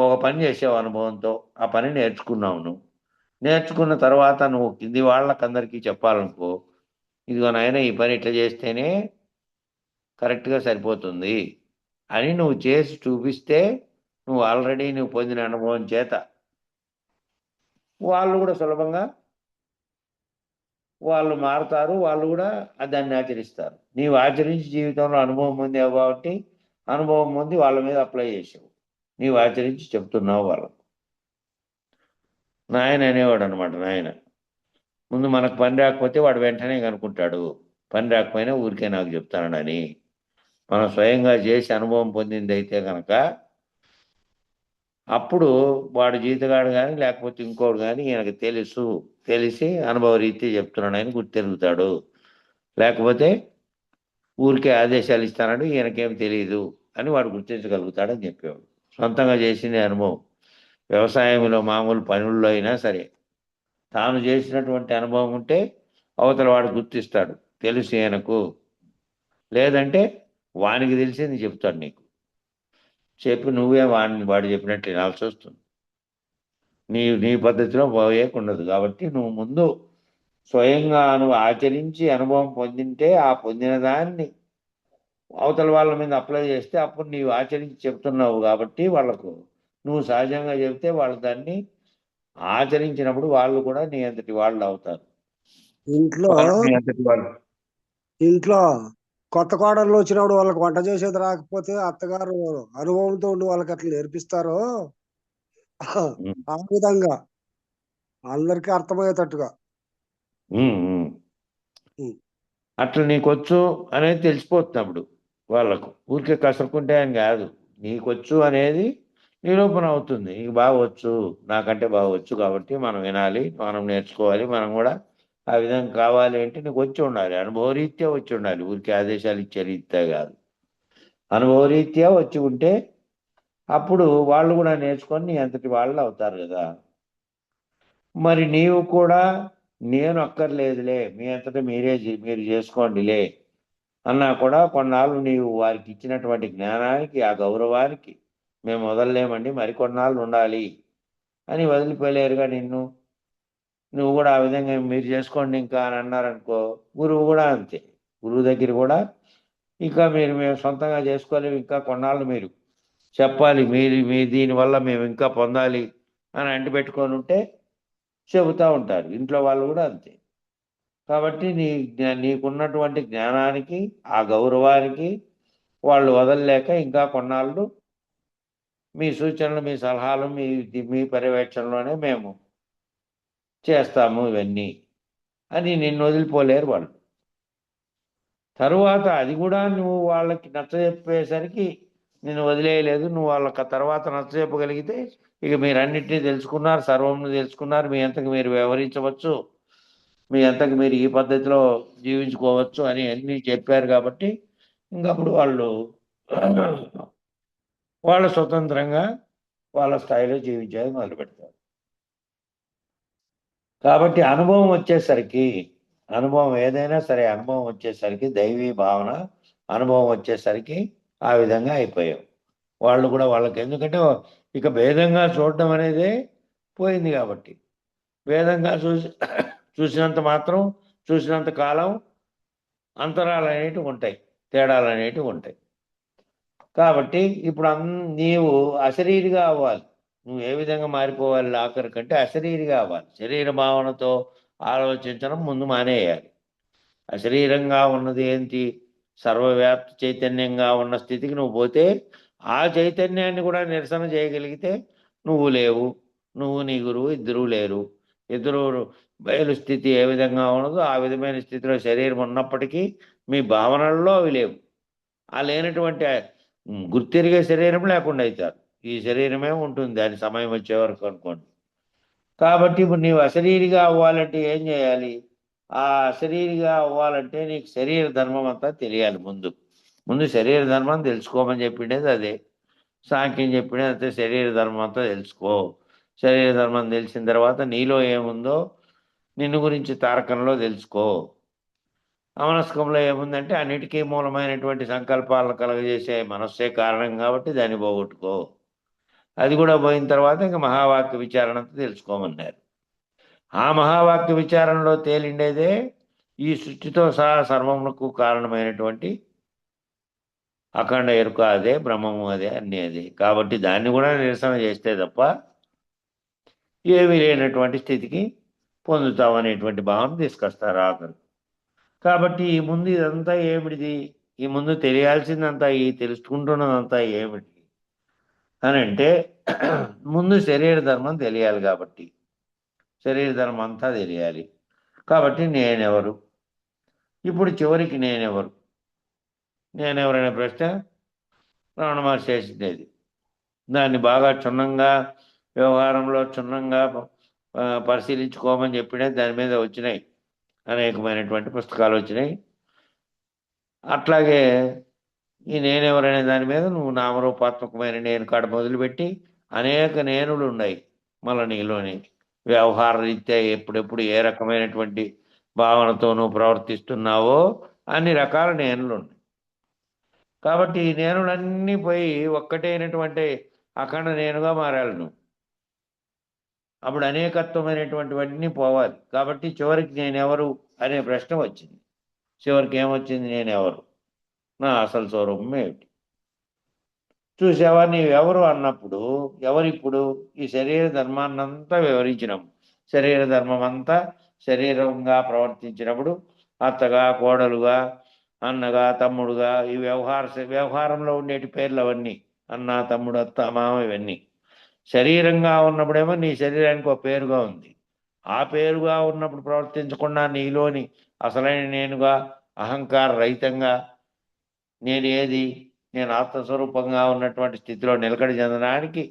ఒక పని చేసావు అనుభవంతో, ఆ పని నేర్చుకున్నావు నువ్వు. నేర్చుకున్న తర్వాత నువ్వు కింది వాళ్ళకందరికీ చెప్పాలనుకో, ఇదిగో నాయన ఈ పని ఇట్లా చేస్తేనే కరెక్ట్గా సరిపోతుంది అని నువ్వు చేసి చూపిస్తే, నువ్వు ఆల్రెడీ నువ్వు పొందిన అనుభవం చేత వాళ్ళు కూడా సులభంగా వాళ్ళు మారుతారు. వాళ్ళు కూడా దాన్ని ఆచరిస్తారు. నీవు ఆచరించి జీవితంలో అనుభవం పొందావు కాబట్టి, అనుభవం పొంది వాళ్ళ మీద అప్లై చేసావు. నీవు ఆచరించి చెప్తున్నావు వాళ్ళకు. నాయన అనేవాడు అనమాట. నాయన ముందు మనకు పని రాకపోతే వాడు వెంటనే కనుక్కుంటాడు. పని రాకపోయినా ఊరికే నాకు చెప్తానని. మనం స్వయంగా చేసి అనుభవం పొందింది అయితే కనుక అప్పుడు వాడు జీతగాడు కానీ లేకపోతే ఇంకోడు కానీ ఈయనకు తెలిసి అనుభవ రీతి చెప్తున్నాడని గుర్తెరుగుతాడు. లేకపోతే ఊరికే ఆదేశాలు ఇస్తానడు, ఈయనకేం తెలియదు అని వాడు గుర్తించగలుగుతాడని చెప్పేవాడు. సొంతంగా చేసింది అనుభవం. వ్యవసాయంలో మామూలు పనుల్లో అయినా సరే తాను చేసినటువంటి అనుభవం ఉంటే అవతల వాడు గుర్తిస్తాడు, తెలుసు ఈయనకు. లేదంటే వానికి తెలిసింది చెప్తాడు నీకు. చెప్పి నువ్వే వాడు చెప్పినట్టు వినాల్సి వస్తుంది. నీ పద్ధతిలో పోయేకుండదు. కాబట్టి నువ్వు ముందు స్వయంగా నువ్వు ఆచరించి అనుభవం పొందింటే ఆ పొందిన దాన్ని అవతల వాళ్ళ మీద అప్లై చేస్తే అప్పుడు నీవు ఆచరించి చెప్తున్నావు కాబట్టి వాళ్ళకు నువ్వు సహజంగా చెబితే వాళ్ళు దాన్ని ఆచరించినప్పుడు వాళ్ళు కూడా నీ అంతటి వాళ్ళు అవుతారు. ఇంట్లో వాళ్ళు నీ అంతటి వాళ్ళు. ఇంట్లో కొత్త కోడళ్ళు వచ్చినప్పుడు వాళ్ళకి వంట చేసేది రాకపోతే అత్తగారు అనుభవంతో ఉండి వాళ్ళకి అట్లా నేర్పిస్తారో ఆ విధంగా అందరికీ అర్థమయ్యేటట్టుగా. అట్లా నీకొచ్చు అనేది తెలిసిపోతుంది అప్పుడు వాళ్ళకు. ఊరికే కసురుకుంటే అని కాదు, నీకొచ్చు అనేది నిరూపణ అవుతుంది. నీకు బాగా వచ్చు, నాకంటే బాగా వచ్చు కాబట్టి మనం వినాలి, మనం నేర్చుకోవాలి, మనం కూడా ఆ విధంగా కావాలి అంటే నీకు వచ్చి ఉండాలి. అనుభవరీత్యా వచ్చి ఉండాలి. ఊరికే ఆదేశాలు ఇచ్చే రీత్యా కాదు. అనుభవరీత్యా వచ్చి ఉంటే అప్పుడు వాళ్ళు కూడా నేర్చుకొని నీ అంతటి వాళ్ళు అవుతారు కదా. మరి నీవు కూడా నేను అక్కర్లేదులే, మీ అంతటా మీరు చేసుకోండిలే అన్నా కూడా కొన్నాళ్ళు నీవు వారికి ఇచ్చినటువంటి జ్ఞానానికి, ఆ గౌరవానికి మేము వదలలేమండి, మరికొన్నాళ్ళు ఉండాలి అని వదిలిపోలేరుగా నిన్ను. నువ్వు కూడా ఆ విధంగా మీరు చేసుకోండి ఇంకా అని అన్నారనుకో, గురువు కూడా అంతే. గురువు దగ్గర కూడా ఇంకా మేము సొంతంగా చేసుకోలేము, ఇంకా కొన్నాళ్ళు మీరు చెప్పాలి, మీ దీనివల్ల మేము ఇంకా పొందాలి అని అంటిపెట్టుకొని ఉంటే చెబుతూ ఉంటారు. ఇంట్లో వాళ్ళు కూడా అంతే. కాబట్టి నీకున్నటువంటి జ్ఞానానికి, ఆ గౌరవానికి వాళ్ళు వదలలేక ఇంకా కొన్నాళ్ళు మీ సూచనలు, మీ సలహాలు, మీ పర్యవేక్షణలోనే మేము చేస్తాము ఇవన్నీ అని నిన్ను వదిలిపోలేరు వాళ్ళు. తరువాత అది కూడా నువ్వు వాళ్ళకి నచ్చజెప్పేసరికి నిన్ను వదిలేయలేదు. నువ్వు వాళ్ళకి తర్వాత నచ్చజెప్పగలిగితే ఇక మీరన్నింటినీ తెలుసుకున్నారు, సర్వమును తెలుసుకున్నారు, మీ అంతకు మీరు వ్యవహరించవచ్చు, మీ అంతకు మీరు ఈ పద్ధతిలో జీవించుకోవచ్చు అని అన్నీ చెప్పారు. కాబట్టి ఇంకప్పుడు వాళ్ళు స్వతంత్రంగా వాళ్ళ స్థాయిలో జీవించేది మొదలు పెడతారు. కాబట్టి అనుభవం ఏదైనా సరే అనుభవం వచ్చేసరికి, దైవీ భావన అనుభవం వచ్చేసరికి ఆ విధంగా అయిపోయావు. వాళ్ళు కూడా వాళ్ళకి, ఎందుకంటే ఇక భేదంగా చూడడం అనేదే పోయింది. కాబట్టి భేదంగా చూసినంత మాత్రం, చూసినంత కాలం అంతరాలు అనేటివి ఉంటాయి, తేడాలు అనేటివి ఉంటాయి. కాబట్టి ఇప్పుడు నీవు అశరీరిగా అవ్వాలి. నువ్వు ఏ విధంగా మారిపోవాలి ఆఖరి కంటే? అశరీరిగా అవ్వాలి. శరీర భావనతో ఆలోచించడం ముందు మానేయాలి. అశరీరంగా ఉన్నది ఏంటి? సర్వవ్యాప్తి చైతన్యంగా ఉన్న స్థితికి నువ్వు పోతే ఆ చైతన్యాన్ని కూడా నిరసన చేయగలిగితే నువ్వు లేవు, నువ్వు నీ గురువు ఇద్దరూ లేరు. ఇద్దరు బయలు స్థితి ఏ విధంగా ఉన్నదో ఆ విధమైన స్థితిలో శరీరం ఉన్నప్పటికీ మీ భావనల్లో అవి లేవు. ఆ లేనటువంటి గుర్తిరిగే శరీరం లేకుండా అవుతారు. ఈ శరీరమే ఉంటుంది దాని సమయం వచ్చే వరకు అనుకోండి. కాబట్టి ఇప్పుడు నీవు అశరీరిగా అవ్వాలంటే ఏం చేయాలి? ఆ అశరీరిగా అవ్వాలంటే నీకు శరీర ధర్మం అంతా తెలియాలి. ముందు శరీర ధర్మం తెలుసుకోమని చెప్పిండేది అదే. సాంఖ్యం చెప్పినది అంతే. శరీర ధర్మం అంతా తెలుసుకో. శరీర ధర్మం తెలిసిన తర్వాత నీలో ఏముందో నిన్ను గురించి తారకంలో తెలుసుకో. అమనస్కంలో ఏముందంటే అన్నిటికీ మూలమైనటువంటి సంకల్పాలను కలగజేసే మనస్సే కారణం కాబట్టి దాన్ని పోగొట్టుకో. అది కూడా పోయిన తర్వాత ఇంకా మహావాక్య విచారణ అంతా తెలుసుకోమన్నారు. ఆ మహావాక్య విచారణలో తేలిండేదే ఈ సృష్టితో సహా సర్వమునకు కారణమైనటువంటి అఖండ ఎరుక అదే, బ్రహ్మము అదే, అన్నీ అదే. కాబట్టి దాన్ని కూడా నిరసన చేస్తే తప్ప ఏమీ లేనటువంటి స్థితికి పొందుతామనేటువంటి భావన తీసుకొస్తారు ఆఖరు. కాబట్టి ఈ ముందు ఇదంతా ఏమిటిది, ఈ ముందు తెలియాల్సిందంతా, ఈ తెలుసుకుంటున్నదంతా ఏమిటి అని అంటే ముందు శరీర ధర్మం తెలియాలి. కాబట్టి శరీర ధర్మం అంతా తెలియాలి. కాబట్టి నేనెవరు, ఇప్పుడు చివరికి నేనెవరనే ప్రశ్న రమణ మహర్షి వేసిండేది. దాన్ని బాగా క్షుణ్ణంగా వ్యవహారంలో క్షుణ్ణంగా పరిశీలించుకోమని చెప్పినే దాని మీద వచ్చినాయి అనేకమైనటువంటి పుస్తకాలు వచ్చినాయి. అట్లాగే ఈ నేనెవరనే దాని మీద నువ్వు నామరూపాత్మకమైన నేను కాడ మొదలుపెట్టి అనేక నేనులు ఉన్నాయి మళ్ళీ నీలోని. వ్యవహార రీత్యా ఎప్పుడెప్పుడు ఏ రకమైనటువంటి భావనతో నువ్వు ప్రవర్తిస్తున్నావో అన్ని రకాల నేనులు ఉన్నాయి. కాబట్టి ఈ నేనులన్నీ పోయి ఒక్కటైనటువంటి అఖండ నేనుగా మారాలి నువ్వు. అప్పుడు అనేకత్వమైనటువంటివన్నీ పోవాలి. కాబట్టి చివరికి నేనెవరు అనే ప్రశ్న వచ్చింది. చివరికి ఏమొచ్చింది? నేనెవరు, నా అసలు స్వరూపం ఏమిటి? చూసావా, నీవెవరు అన్నప్పుడు ఎవరిప్పుడు ఈ శరీర ధర్మాన్నంతా వివరించినాం. శరీర ధర్మం అంతా శరీరంగా ప్రవర్తించినప్పుడు అత్తగా, కోడలుగా, అన్నగా, తమ్ముడుగా, ఈ వ్యవహారంలో ఉండేటి పేర్లు అవన్నీ అన్న, తమ్ముడు, అత్త, మామ ఇవన్నీ శరీరంగా ఉన్నప్పుడేమో నీ శరీరానికి ఒక పేరుగా ఉంది. ఆ పేరుగా ఉన్నప్పుడు ప్రవర్తించకుండా నీలోని అసలైన నేనుగా అహంకార రహితంగా నేను ఆత్మస్వరూపంగా ఉన్నటువంటి స్థితిలో నిలకడ చెందడానికి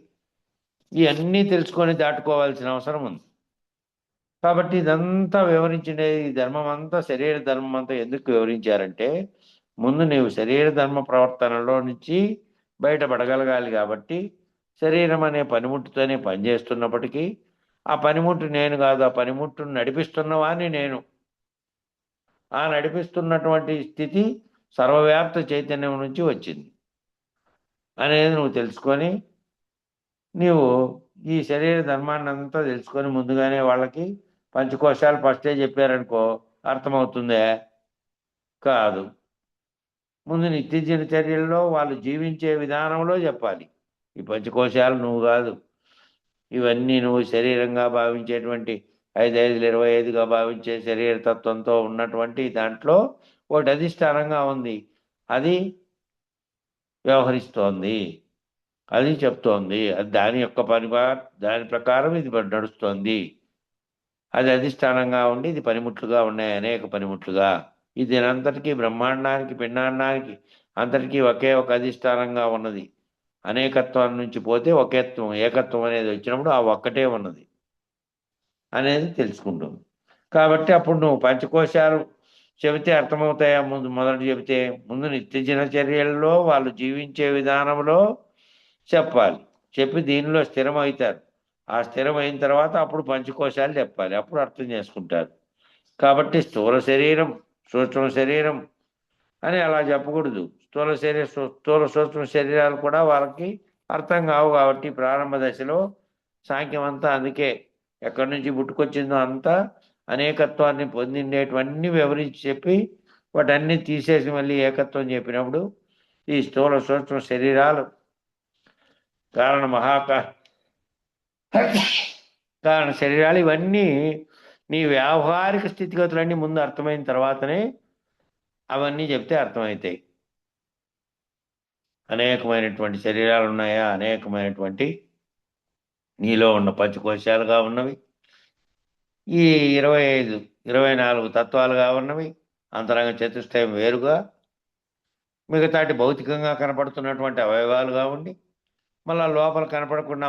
ఇవన్నీ తెలుసుకొని దాటుకోవాల్సిన అవసరం ఉంది. కాబట్టి ఇదంతా వివరించిండే ఈ ధర్మం అంతా, శరీర ధర్మం అంతా ఎందుకు వివరించారంటే ముందు నీవు శరీర ధర్మ ప్రవర్తనలో నుంచి బయటపడగలగాలి. కాబట్టి శరీరం అనే పనిముట్టుతోనే పనిచేస్తున్నప్పటికీ ఆ పనిముట్టు నేను కాదు, ఆ పనిముట్టును నడిపిస్తున్నవాన్ని నేను. ఆ నడిపిస్తున్నటువంటి స్థితి సర్వవ్యాప్త చైతన్యం నుంచి వచ్చింది అనేది నువ్వు తెలుసుకొని, నీవు ఈ శరీర ధర్మాన్ని అంతా తెలుసుకొని ముందుగానే వాళ్ళకి పంచకోశాలు ఫస్టే చెప్పారనుకో అర్థమవుతుందే? కాదు. ముందు నిత్య దినచర్యల్లో వాళ్ళు జీవించే విధానంలో చెప్పాలి. ఈ పంచకోశాలు నువ్వు కాదు, ఇవన్నీ నువ్వు శరీరంగా భావించేటువంటి 5, 5, 25గా భావించే శరీర తత్వంతో ఉన్నటువంటి దాంట్లో ఒకటి అధిష్టానంగా ఉంది. అది వ్యవహరిస్తోంది, అది చెప్తోంది, అది దాని యొక్క దాని ప్రకారం ఇది నడుస్తోంది. అది అధిష్టానంగా ఉండి ఇది పనిముట్లుగా ఉన్నాయి, అనేక పనిముట్లుగా. ఇది అంతటికీ బ్రహ్మాండానికి, పిండాండానికి అంతటికీ ఒకే ఒక అధిష్టానంగా ఉన్నది. అనేకత్వం నుంచి పోతే ఒకేత్వం, ఏకత్వం అనేది వచ్చినప్పుడు ఆ ఒక్కటే ఉన్నది అనేది తెలుసుకుంటుంది. కాబట్టి అప్పుడు నువ్వు పంచకోశాలు చెబితే అర్థమవుతాయా? మొదటి చెబితే ముందు నిత్య దినచర్యల్లో వాళ్ళు జీవించే విధానంలో చెప్పాలి. చెప్పి దీనిలో స్థిరమవుతారు. ఆ స్థిరమైన తర్వాత అప్పుడు పంచకోశాలు చెప్పాలి, అప్పుడు అర్థం చేసుకుంటారు. కాబట్టి స్థూల శరీరం, సూక్ష్మ శరీరం అని అలా చెప్పకూడదు. స్థూల సూక్ష్మ శరీరాలు కూడా వాళ్ళకి అర్థం కావు. కాబట్టి ప్రారంభ దశలో సాంఖ్యం అంతా అందుకే ఎక్కడి నుంచి పుట్టుకొచ్చిందో అంతా అనేకత్వాన్ని పొందిండేటివన్నీ వివరించి చెప్పి వాటన్నీ తీసేసి మళ్ళీ ఏకత్వం చెప్పినప్పుడు ఈ స్థూల సూక్ష్మ శరీరాలు కారణ శరీరాలు ఇవన్నీ నీ వ్యావహారిక స్థితిగతులన్నీ ముందు అర్థమైన తర్వాతనే అవన్నీ చెప్తే అర్థమవుతాయి. అనేకమైనటువంటి శరీరాలు ఉన్నాయా? అనేకమైనటువంటి నీలో ఉన్న పంచకోశాలుగా ఉన్నవి, ఈ 25, 24 తత్వాలుగా ఉన్నవి, అంతరంగ చతుష్టయం వేరుగా, మిగతాటి భౌతికంగా కనపడుతున్నటువంటి అవయవాలుగా ఉండి మళ్ళా లోపల కనపడకుండా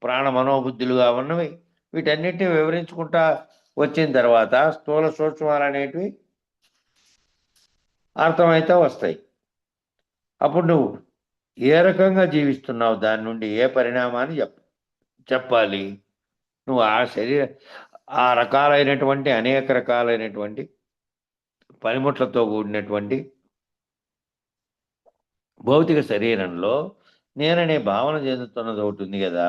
ప్రాణ మనోబుద్ధులుగా ఉన్నవి. వీటన్నిటిని వివరించుకుంటా వచ్చిన తర్వాత స్థూల సూక్ష్మాలు అనేటివి అర్థమైతే వస్తాయి. అప్పుడు నువ్వు ఏ రకంగా జీవిస్తున్నావు, దాని నుండి ఏ పరిణామాన్ని చెప్పాలి. నువ్వు ఆ రకాలైనటువంటి అనేక రకాలైనటువంటి పనిముట్లతో కూడినటువంటి భౌతిక శరీరంలో నేననే భావన చెందుతున్నది ఒకటి ఉంది కదా,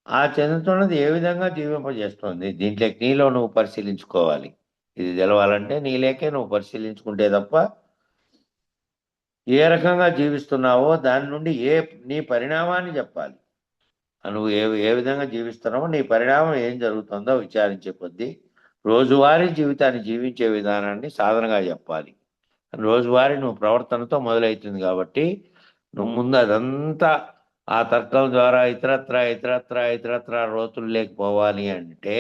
ఆ చెందుతున్నది ఏ విధంగా జీవింపజేస్తుంది దీంట్లోకి నీలో నువ్వు పరిశీలించుకోవాలి. ఇది తెలవాలంటే నీలేకే నువ్వు పరిశీలించుకుంటే తప్ప ఏ రకంగా జీవిస్తున్నావో దాని నుండి నీ పరిణామాన్ని చెప్పాలి. నువ్వు ఏ విధంగా జీవిస్తున్నావో నీ పరిణామం ఏం జరుగుతుందో విచారించే కొద్దీ రోజువారీ జీవితాన్ని జీవించే విధానాన్ని సాధనగా చెప్పాలి. రోజువారీ నువ్వు ప్రవర్తనతో మొదలవుతుంది కాబట్టి నువ్వు ముందు అదంతా ఆ తర్కం ద్వారా ఇతరత్ర రోతులు లేకపోవాలి అంటే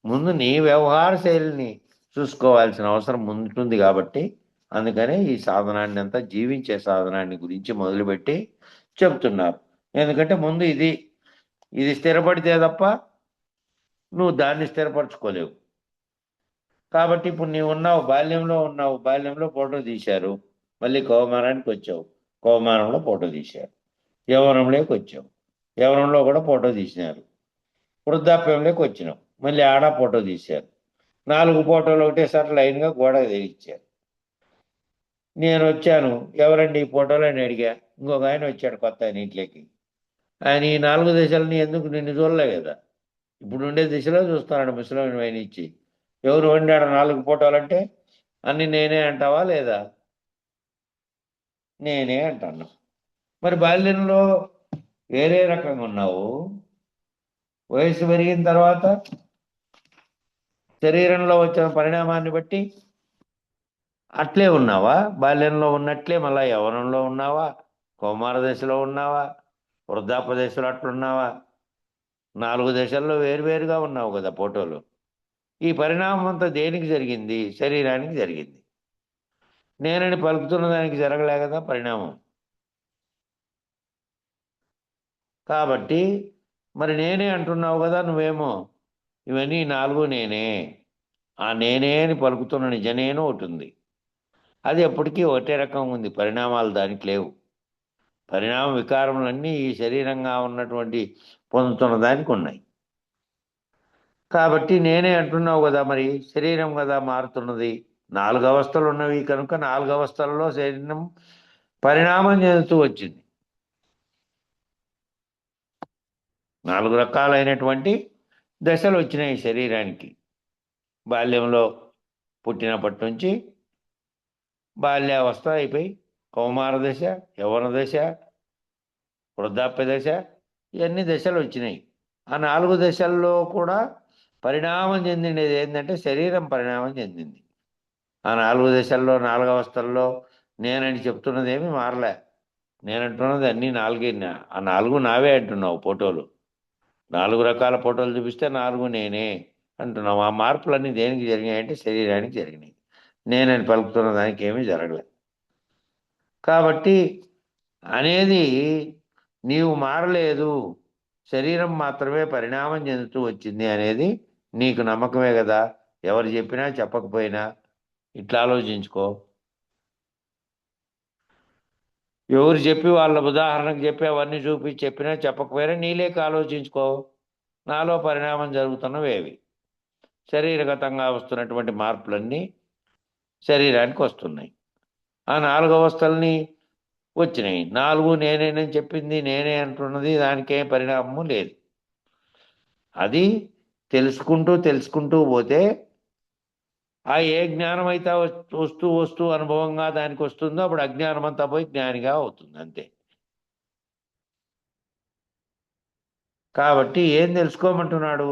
ముందు నీ వ్యవహార శైలిని చూసుకోవాల్సిన అవసరం ఉంటుంది. కాబట్టి అందుకనే ఈ సాధనాన్ని అంతా జీవించే సాధనాన్ని గురించి మొదలుపెట్టి చెప్తున్నారు. ఎందుకంటే ముందు ఇది స్థిరపడితే తప్ప నువ్వు దాన్ని స్థిరపరచుకోలేవు. కాబట్టి ఇప్పుడు నీవు ఉన్నావు, బాల్యంలో ఫోటో తీశారు, మళ్ళీ కౌమారానికి వచ్చావు, కౌమారంలో ఫోటో తీశారు, యవ్వనంలోకి వచ్చావు, యవ్వనంలో కూడా ఫోటో తీసినారు, వృద్ధాప్యంలోకి వచ్చినావు, మళ్ళీ ఆడ ఫోటో తీశారు, 4 ఫోటోలు ఒకటేసారి లైన్గా గోడ తెగించారు. నేను వచ్చాను, ఎవరండి ఈ ఫోటోలు అని అడిగా. ఇంకొక ఆయన వచ్చాడు కొత్త ఆయన ఇంట్లోకి. ఆయన ఈ 4 దశలని ఎందుకు నిన్ను చూడలే కదా, ఇప్పుడు ఉండే దిశలో చూస్తున్నాడు ముసలిం ఆయన ఇచ్చి. ఎవరు వండాడు 4 ఫోటోలు అంటే అన్ని నేనే అంటావా లేదా? నేనే అంటాను. మరి బాల్యంలో వేరే రకంగా ఉన్నావు, వయసు పెరిగిన తర్వాత శరీరంలో వచ్చిన పరిణామాన్ని బట్టి అట్లే ఉన్నావా? బాల్యంలో ఉన్నట్లే మళ్ళా యవ్వనంలో ఉన్నావా? కౌమార దశలో ఉన్నావా? వృద్ధాప్య దశలో అట్లున్నావా? 4 దశల్లో వేరువేరుగా ఉన్నావు కదా ఫోటోలు. ఈ పరిణామం అంతా దేనికి జరిగింది? శరీరానికి జరిగింది. నేనని పలుకుతున్న దానికి జరగలే కదా పరిణామం. కాబట్టి మరి నేనే అంటున్నావు కదా నువ్వేమో, ఇవన్నీ 4 నేనే. ఆ నేనే అని పలుకుతున్న నిజ నేను ఒకటి ఉంది. అది ఎప్పటికీ ఒకటే రకం ఉంది, పరిణామాలు దానికి లేవు. పరిణామ వికారములన్నీ ఈ శరీరంగా ఉన్నటువంటి పొందుతున్న దానికి ఉన్నాయి. కాబట్టి నేనే అంటున్నావు కదా, మరి శరీరం కదా మారుతున్నది. 4 అవస్థలు ఉన్నవి కనుక 4 అవస్థలలో శరీరం పరిణామం చెందుతూ వచ్చింది. 4 రకాలైనటువంటి దశలు వచ్చినాయి శరీరానికి. బాల్యంలో పుట్టినప్పటి నుంచి బాల్యావస్థ అయిపోయి కౌమార దశ, యవ్వన దశ, వృద్ధాప్య దశ, ఇవన్నీ దశలు వచ్చినాయి. ఆ 4 దశల్లో కూడా పరిణామం చెందినది ఏంటంటే శరీరం పరిణామం చెందింది. ఆ 4 దశల్లో 4 అవస్థల్లో నేనని చెప్తున్నది ఏమి మారలే. నేనంటున్నది అన్నీ 4 ఆ 4 నావే అంటున్నావు. ఫోటోలు 4 రకాల ఫోటోలు చూపిస్తే 4 నేనే అంటున్నావు. ఆ మార్పులన్నీ దేనికి జరిగాయంటే శరీరానికి జరిగినాయి. నేనని పలుకుతున్న దానికి ఏమీ జరగలే. కాబట్టి అనేది నీవు మారలేదు, శరీరం మాత్రమే పరిణామం చెందుతూ వచ్చింది అనేది నీకు నమ్మకమే కదా. ఎవరు చెప్పినా చెప్పకపోయినా ఇట్లా ఆలోచించుకో. ఎవరు చెప్పి వాళ్ళ ఉదాహరణకు చెప్పి అవన్నీ చూపి చెప్పినా చెప్పకపోయినా నీలేక ఆలోచించుకో. నాలో పరిణామం జరుగుతున్నవేవి? శరీరగతంగా వస్తున్నటువంటి మార్పులన్నీ శరీరానికి వస్తున్నాయి. ఆ 4 అవస్థల్ని వచ్చినాయి. 4 నేనేనని చెప్పింది నేనే అంటున్నది దానికే పరిణామము లేదు. అది తెలుసుకుంటూ పోతే ఆ ఏ జ్ఞానం అయితే వస్తూ అనుభవంగా దానికి వస్తుందో అప్పుడు అజ్ఞానం అంతా పోయి జ్ఞానిగా అవుతుంది, అంతే. కాబట్టి ఏం తెలుసుకోమంటున్నాడు?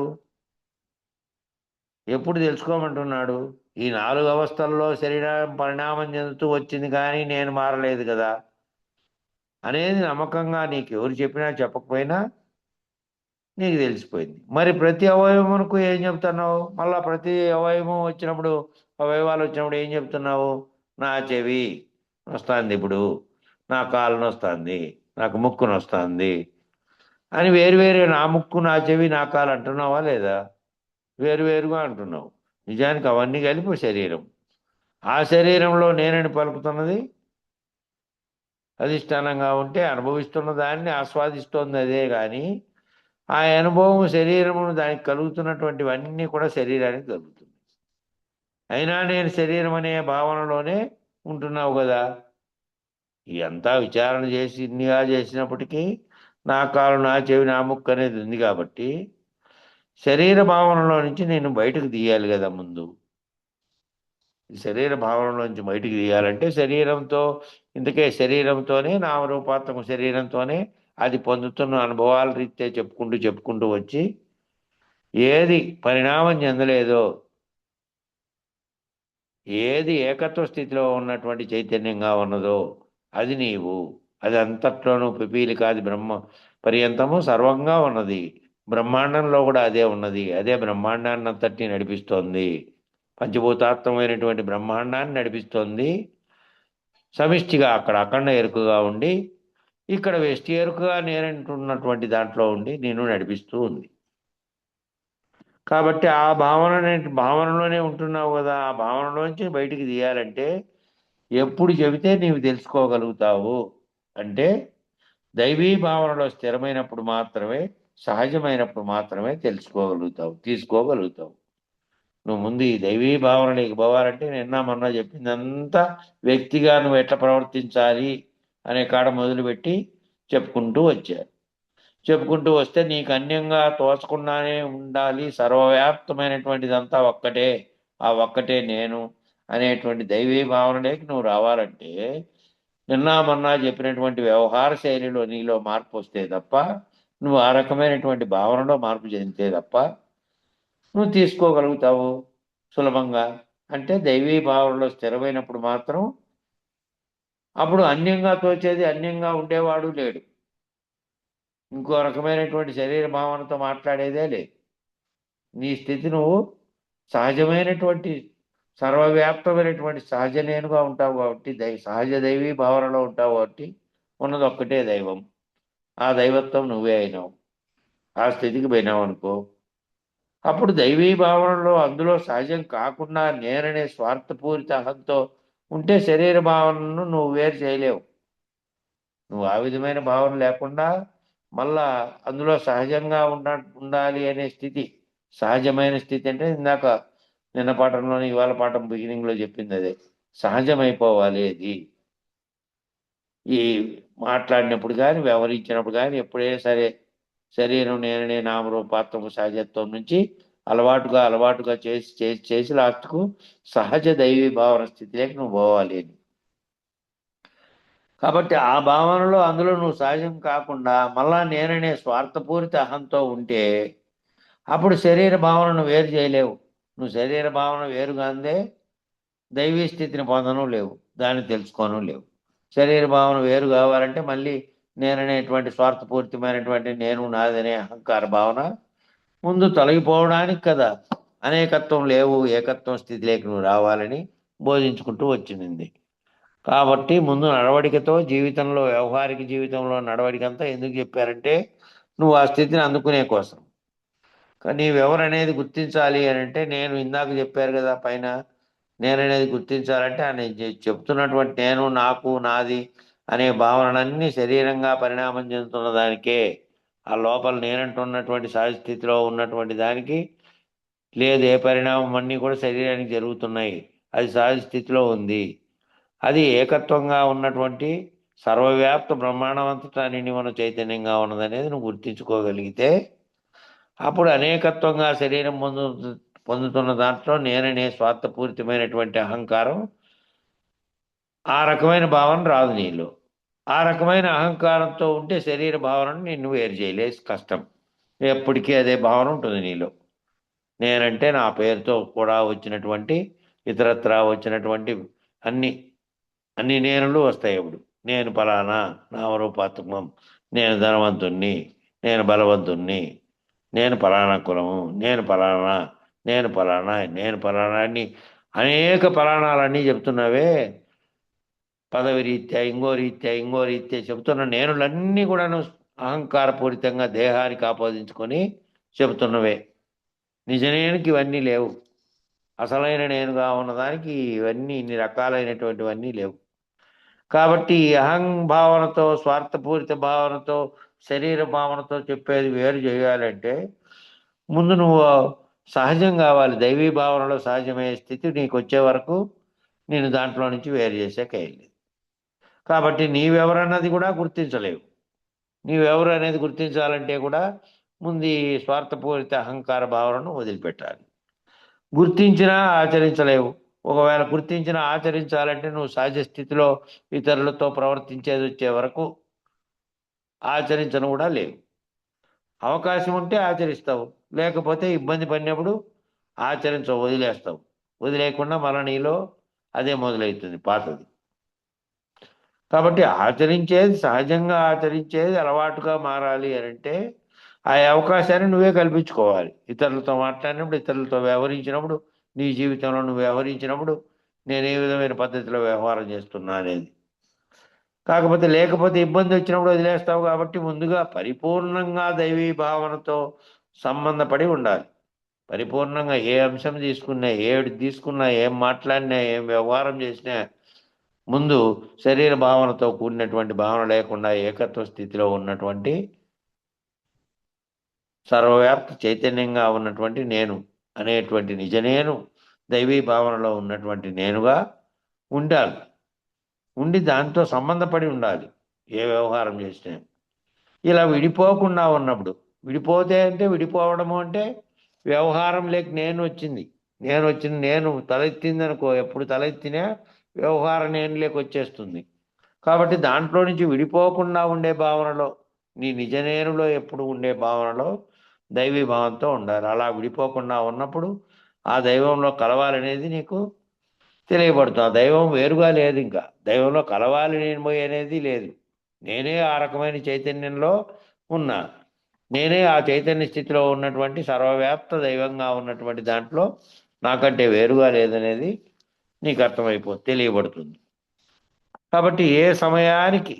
ఎప్పుడు తెలుసుకోమంటున్నాడు? ఈ 4 అవస్థల్లో శరీరం పరిణామం చెందుతూ వచ్చింది కానీ నేను మారలేదు కదా అనేది నమ్మకంగా నీకు ఎవరు చెప్పినా చెప్పకపోయినా నీకు తెలిసిపోయింది. మరి ప్రతి అవయవమునకు ఏం చెప్తున్నావు? మళ్ళా ప్రతి అవయవం వచ్చినప్పుడు, అవయవాలు వచ్చినప్పుడు ఏం చెప్తున్నావు? నా చెవి వస్తుంది, ఇప్పుడు నా కాలు నొస్తుంది, నాకు ముక్కు నొస్తుంది అని వేరువేరే నా ముక్కు నా చెవి నా కాలు అంటున్నావా లేదా? వేరువేరుగా అంటున్నావు. నిజానికి అవన్నీ కలిపి శరీరం. ఆ శరీరంలో నేనని పలుకుతున్నది అధిష్టానంగా ఉంటే అనుభవిస్తున్న దాన్ని ఆస్వాదిస్తోంది అదే కానీ ఆ అనుభవం శరీరమును దానికి కలుగుతున్నటువంటివన్నీ కూడా శరీరానికి కలుగుతుంది. అయినా నేను శరీరం అనే భావనలోనే ఉంటున్నావు కదా. ఇదంతా విచారణ చేసి ఇన్నిగా చేసినప్పటికీ నా కాలు నా చెవి నా ముక్కు అనేది ఉంది కాబట్టి శరీర భావనలో నుంచి నేను బయటకు తీయాలి కదా ముందు. ఈ శరీర భావనలో నుంచి బయటికి తీయాలంటే శరీరంతో, ఇందుకే శరీరంతోనే నామరూపాత్మక శరీరంతోనే అది పొందుతున్న అనుభవాల రీత్యా చెప్పుకుంటూ వచ్చి ఏది పరిణామం చెందలేదో, ఏది ఏకత్వ స్థితిలో ఉన్నటువంటి చైతన్యంగా ఉన్నదో అది నీవు. అది అంతట్లోనూ పిపీలికాది బ్రహ్మ పర్యంతము సర్వంగా ఉన్నది. బ్రహ్మాండంలో కూడా అదే ఉన్నది. అదే బ్రహ్మాండాన్ని అంతటినీ నడిపిస్తోంది. పంచభూతాత్మకమైనటువంటి బ్రహ్మాండాన్ని నడిపిస్తోంది. సమిష్టిగా అక్కడ అఖండ ఎరుకగా ఉండి, ఇక్కడ వెష్టి ఎరుకగా నేనంటున్నటువంటి దాంట్లో ఉండి నేను నడిపిస్తూ ఉంది. కాబట్టి ఆ భావనలోనే ఉంటున్నావు కదా. ఆ భావనలోంచి బయటికి తీయాలంటే ఎప్పుడు చెబితే నీవు తెలుసుకోగలుగుతావు అంటే దైవీ భావనలో స్థిరమైనప్పుడు మాత్రమే, సహజమైనప్పుడు మాత్రమే తీసుకోగలుగుతావు. నువ్వు ముందు ఈ దైవీ భావనలోకి పోవాలంటే నిన్న మొన్న చెప్పిందంతా వ్యక్తిగా నువ్వు ఎట్లా ప్రవర్తించాలి అనే కాడ మొదలుపెట్టి చెప్పుకుంటూ వస్తే నీకు అన్యంగా తోచకుండానే ఉండాలి. సర్వవ్యాప్తమైనటువంటిదంతా ఒక్కటే, ఆ ఒక్కటే నేను అనేటువంటి దైవీ భావనలోకి నువ్వు రావాలంటే నిన్న మొన్న చెప్పినటువంటి వ్యవహార శైలిలో నీలో మార్పు వస్తే తప్ప, నువ్వు ఆ రకమైనటువంటి భావనలో మార్పు చెందితే తప్ప నువ్వు తీసుకోగలుగుతావు సులభంగా. అంటే దైవీ భావనలో స్థిరమైనప్పుడు మాత్రం అప్పుడు అన్యంగా తోచేది, అన్యంగా ఉండేవాడు లేడు. ఇంకో రకమైనటువంటి శరీర భావనతో మాట్లాడేదే లేదు. నీ స్థితి నువ్వు సహజమైనటువంటి సర్వవ్యాప్తమైనటువంటి సహజ నేనుగా ఉంటావు కాబట్టి, సహజ దైవీ భావనలో ఉంటావు కాబట్టి ఉన్నది ఒక్కటే దైవం. ఆ దైవత్వం నువ్వే అయినావు. ఆ స్థితికి పోయినావు అనుకో, అప్పుడు దైవీ భావనలో అందులో సహజం కాకుండా నేననే స్వార్థపూరిత అహంతో ఉంటే శరీర భావనను నువ్వు వేరు చేయలేవు. నువ్వు ఆ విధమైన భావన లేకుండా మళ్ళా అందులో సహజంగా ఉండాలి అనే స్థితి, సహజమైన స్థితి అంటే ఇందాక నిన్న పాఠంలోని ఇవాళ పాఠం బిగినింగ్లో చెప్పింది అదే. సహజమైపోవాలి అది. ఈ మాట్లాడినప్పుడు కానీ వ్యవహరించినప్పుడు కానీ ఎప్పుడైనా సరే శరీరం నేననే నామరూపాత్మక సహజత్వం నుంచి అలవాటుగా చేసి లాస్ట్కు సహజ దైవీ భావన స్థితిలోకి నువ్వు పోవాలి అని. కాబట్టి ఆ భావనలో అందులో నువ్వు సహజం కాకుండా మళ్ళా నేననే స్వార్థపూరిత అహంతో ఉంటే అప్పుడు శరీర భావనను వేరు చేయలేవు. నువ్వు శరీర భావన వేరుగా అందే దైవీ స్థితిని పొందను లేవు, దాన్ని తెలుసుకోను లేవు. శరీర భావన వేరు కావాలంటే మళ్ళీ నేననేటువంటి స్వార్థపూరితమైనటువంటి నేను నాదనే అహంకార భావన ముందు తొలగిపోవడానికి కదా అనేకత్వం లేవు, ఏకత్వం స్థితిలోకి నువ్వు రావాలని బోధించుకుంటూ వచ్చింది. కాబట్టి ముందు నడవడికతో జీవితంలో, వ్యవహారిక జీవితంలో నడవడికంతా ఎందుకు చెప్పారంటే నువ్వు ఆ స్థితిని అందుకునే కోసం. కానీ నీవెవరనేది గుర్తించాలి అని అంటే నేను ఇందాక చెప్పారు కదా పైన, నేననేది గుర్తించాలంటే అని చెప్తున్నటువంటి నేను, నాకు, నాది అనే భావనలన్నీ శరీరంగా పరిణామం చెందుతున్న దానికే. ఆ లోపల నేనంటున్నటువంటి సహజ స్థితిలో ఉన్నటువంటి దానికి లేదు. ఏ పరిణామం అన్నీ కూడా శరీరానికి జరుగుతున్నాయి. అది సహజ స్థితిలో ఉంది. అది ఏకత్వంగా ఉన్నటువంటి సర్వవ్యాప్త బ్రహ్మాండమంతటా నిండి మన చైతన్యంగా ఉన్నదనేది నువ్వు గుర్తించుకోగలిగితే అప్పుడు అనేకత్వంగా శరీరం పొందుతున్న దాంట్లో నేననే స్వార్థపూరితమైనటువంటి అహంకారం, ఆ రకమైన భావన రాదు నీలో. ఆ రకమైన అహంకారంతో ఉంటే శరీర భావనను నిన్ను వేరు చేయలేదు, కష్టం. ఎప్పటికీ అదే భావన ఉంటుంది నీలో. నేనంటే నా పేరుతో కూడా వచ్చినటువంటి ఇతరత్రా వచ్చినటువంటి అన్ని నేనులు వస్తాయి. అప్పుడు నేను ఫలానా నామరూపాత్మకం, నేను ధనవంతుణ్ణి, నేను బలవంతుణ్ణి, నేను ఫలానా కులము, నేను ఫలానా అని అనేక ఫలానాలన్నీ చెప్తున్నావే. పదవి రీత్యా ఇంగో రీత్యా చెబుతున్న నేనులన్నీ కూడాను అహంకారపూరితంగా దేహానికి ఆపాదించుకొని చెబుతున్నవే. నిజనేనికి ఇవన్నీ లేవు. అసలైన నేనుగా ఉన్నదానికి ఇవన్నీ ఇన్ని రకాలైనటువంటివన్నీ లేవు. కాబట్టి ఈ అహంభావనతో, స్వార్థపూరిత భావనతో, శరీర భావనతో చెప్పేది వేరు చేయాలంటే ముందు నువ్వు సహజం కావాలి. దైవీ భావనలో సహజమయ్యే స్థితి నీకు వచ్చే వరకు నేను దాంట్లో నుంచి వేరు చేసే కయ్యలేదు. కాబట్టి నీవెవరన్నది కూడా గుర్తించలేవు. నీవెవరు అనేది గుర్తించాలంటే కూడా ముందు ఈ స్వార్థపూరిత అహంకార భావనను వదిలిపెట్టాలి. గుర్తించినా ఆచరించలేవు. ఒకవేళ గుర్తించినా ఆచరించాలంటే నువ్వు సహజ స్థితిలో ఇతరులతో ప్రవర్తించేది వచ్చే వరకు ఆచరించను కూడా లేవు. అవకాశం ఉంటే ఆచరిస్తావు, లేకపోతే ఇబ్బంది పడినప్పుడు ఆచరించవు, వదిలేస్తావు. వదిలేయకుండా మళ్ళీ నీలో అదే మొదలవుతుంది పాతది. కాబట్టి ఆచరించేది, సహజంగా ఆచరించేది అలవాటుగా మారాలి అని అంటే ఆ అవకాశాన్ని నువ్వే కల్పించుకోవాలి. ఇతరులతో మాట్లాడినప్పుడు, ఇతరులతో వ్యవహరించినప్పుడు, నీ జీవితంలో నువ్వు వ్యవహరించినప్పుడు నేను ఏ విధమైన పద్ధతిలో వ్యవహారం చేస్తున్నా అనేది. లేకపోతే ఇబ్బంది వచ్చినప్పుడు వదిలేస్తావు. కాబట్టి ముందుగా పరిపూర్ణంగా దైవీ భావనతో సంబంధపడి ఉండాలి. పరిపూర్ణంగా ఏ అంశం తీసుకున్నా, ఏడు తీసుకున్నా, ఏం మాట్లాడినా, ఏం వ్యవహారం చేసినా ముందు శరీర భావనతో కూడినటువంటి భావన లేకుండా ఏకత్వ స్థితిలో ఉన్నటువంటి సర్వవ్యాప్త చైతన్యంగా ఉన్నటువంటి నేను అనేటువంటి నిజ నేను, దైవీ భావనలో ఉన్నటువంటి నేనుగా ఉండాలి. ఉండి దాంతో సంబంధపడి ఉండాలి ఏ వ్యవహారం చేసినా. ఇలా విడిపోకుండా ఉన్నప్పుడు, విడిపోతే అంటే విడిపోవడము అంటే వ్యవహారం లేక నేను తలెత్తింది అనుకో, ఎప్పుడు తలెత్తినా వ్యవహారం నేను లేక వచ్చేస్తుంది. కాబట్టి దాంట్లో నుంచి విడిపోకుండా ఉండే భావనలో, నీ నిజ నేనులో ఎప్పుడు ఉండే భావనలో దైవీ భావంతో ఉండాలి. అలా విడిపోకుండా ఉన్నప్పుడు ఆ దైవంలో కలవాలనేది నీకు తెలియబడుతుంది. ఆ దైవం వేరుగా లేదు. ఇంకా దైవంలో కలవాలి నేను పోయి అనేది లేదు. నేనే ఆ రకమైన చైతన్యంలో ఉన్నా. నేనే ఆ చైతన్య స్థితిలో ఉన్నటువంటి సర్వవ్యాప్త దైవంగా ఉన్నటువంటి దాంట్లో నాకంటే వేరుగా లేదనేది నీకు తెలియబడుతుంది. కాబట్టి ఏ సమయానికి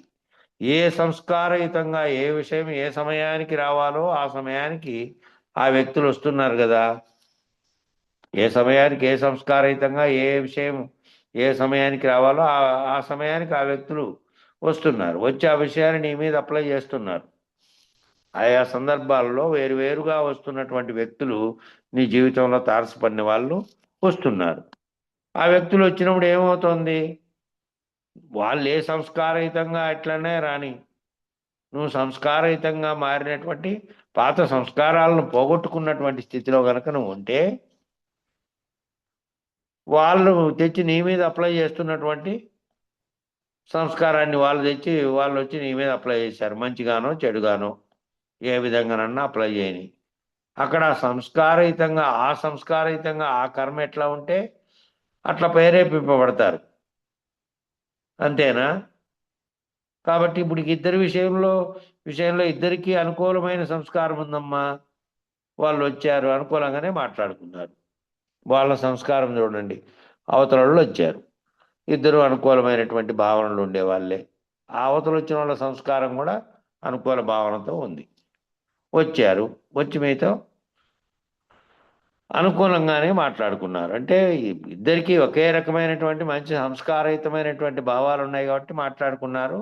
ఏ సంస్కారయుతంగా ఏ విషయం ఏ సమయానికి రావాలో ఆ సమయానికి ఆ వ్యక్తులు వస్తున్నారు కదా. ఏ సమయానికి ఏ సంస్కారయుతంగా ఏ విషయం ఏ సమయానికి రావాలో ఆ సమయానికి ఆ వ్యక్తులు వస్తున్నారు. వచ్చి ఆ విషయాన్ని నీ మీద అప్లై చేస్తున్నారు. ఆయా సందర్భాల్లో వేరువేరుగా వస్తున్నటువంటి వ్యక్తులు నీ జీవితంలో తారసపడిన వాళ్ళు వస్తున్నారు. ఆ వ్యక్తులు వచ్చినప్పుడు ఏమవుతుంది? వాళ్ళు ఏ సంస్కారయుతంగా ఎట్లనే రాని, నువ్వు సంస్కారయుతంగా మారినటువంటి పాత సంస్కారాలను పోగొట్టుకున్నటువంటి స్థితిలో కనుక నువ్వు ఉంటే వాళ్ళు తెచ్చి నీ మీద అప్లై చేస్తున్నటువంటి సంస్కారాన్ని వాళ్ళు వచ్చి నీ మీద అప్లై చేశారు. మంచిగానో చెడుగానో ఏ విధంగానన్నా అప్లై చేయని. అక్కడ సంస్కారయుతంగా ఆ కర్మ ఎట్లా ఉంటే అట్లా ప్రేరేపింపబడతారు. అంతేనా? కాబట్టి ఇప్పుడు ఇద్దరి విషయంలో ఇద్దరికీ అనుకూలమైన సంస్కారం ఉందమ్మా. వాళ్ళు వచ్చారు, అనుకూలంగానే మాట్లాడుకున్నారు. వాళ్ళ సంస్కారం చూడండి. అవతల వాళ్ళు వచ్చారు, ఇద్దరు అనుకూలమైనటువంటి భావనలు ఉండేవాళ్ళే. ఆ అవతల వచ్చిన వాళ్ళ సంస్కారం కూడా అనుకూల భావనతో ఉంది. వచ్చారు, వచ్చి మీతో అనుకూలంగానే మాట్లాడుకున్నారు. అంటే ఇద్దరికీ ఒకే రకమైనటువంటి మంచి సంస్కారయుతమైనటువంటి భావాలు ఉన్నాయి కాబట్టి మాట్లాడుకున్నారు.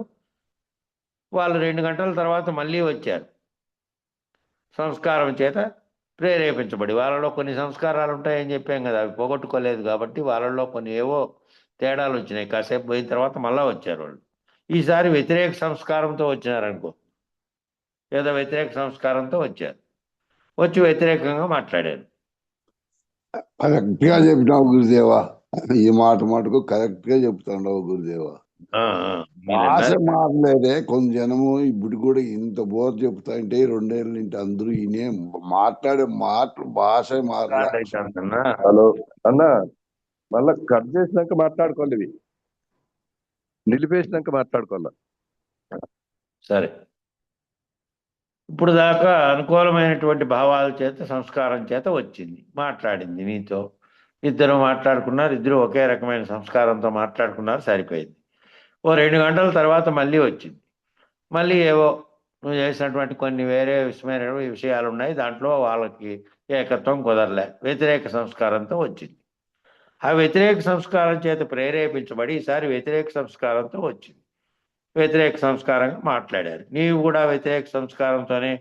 వాళ్ళు 2 గంటల తర్వాత మళ్ళీ వచ్చారు, సంస్కారం చేత ప్రేరేపించబడి. వాళ్ళలో కొన్ని సంస్కారాలు ఉంటాయని చెప్పాం కదా, అవి పోగొట్టుకోలేదు కాబట్టి వాళ్ళలో కొన్ని ఏవో తేడాలు వచ్చినాయి. కాసేపు పోయిన తర్వాత మళ్ళీ వచ్చారు వాళ్ళు. ఈసారి వ్యతిరేక సంస్కారంతో వచ్చినారనుకో, ఏదో వ్యతిరేక సంస్కారంతో వచ్చారు, వచ్చి వ్యతిరేకంగా మాట్లాడారు. కరెక్ట్ గా చెప్పినావు గురుదేవా. ఈ మటుకు కరెక్ట్ గా చెప్తాండవు గురుదేవా. భాష మారలేదే. కొంత జనము ఇప్పుడు కూడా ఇంత బోర్ చెప్తా అంటే 2 ఏళ్ళ నుంచి అందరూ ఈయనే మాట్లాడే మాటలు భాష మారలే. హలో అన్న, మళ్ళా కట్ చేసినాక మాట్లాడుకోవాలి, ఇవి నిలిపేసినాక మాట్లాడుకోవాలి. సరే, ఇప్పుడు దాకా అనుకూలమైనటువంటి భావాల చేత సంస్కారం చేత వచ్చింది, మాట్లాడింది నీతో. ఇద్దరు మాట్లాడుకున్నారు, ఇద్దరు ఒకే రకమైన సంస్కారంతో మాట్లాడుకున్నారు, సరిపోయింది. ఓ 2 గంటల తర్వాత మళ్ళీ వచ్చింది. మళ్ళీ ఏవో నువ్వు చేసినటువంటి కొన్ని వేరే విషయాలు ఉన్నాయి, దాంట్లో వాళ్ళకి ఏకత్వం కుదరలే, వ్యతిరేక సంస్కారంతో వచ్చింది. ఆ వ్యతిరేక సంస్కారం చేత ప్రేరేపించబడి ఈసారి వ్యతిరేక సంస్కారంతో వచ్చింది. వ్యతిరేక సంస్కారంగా మాట్లాడారు. నీవు కూడా వ్యతిరేక సంస్కారంతోనే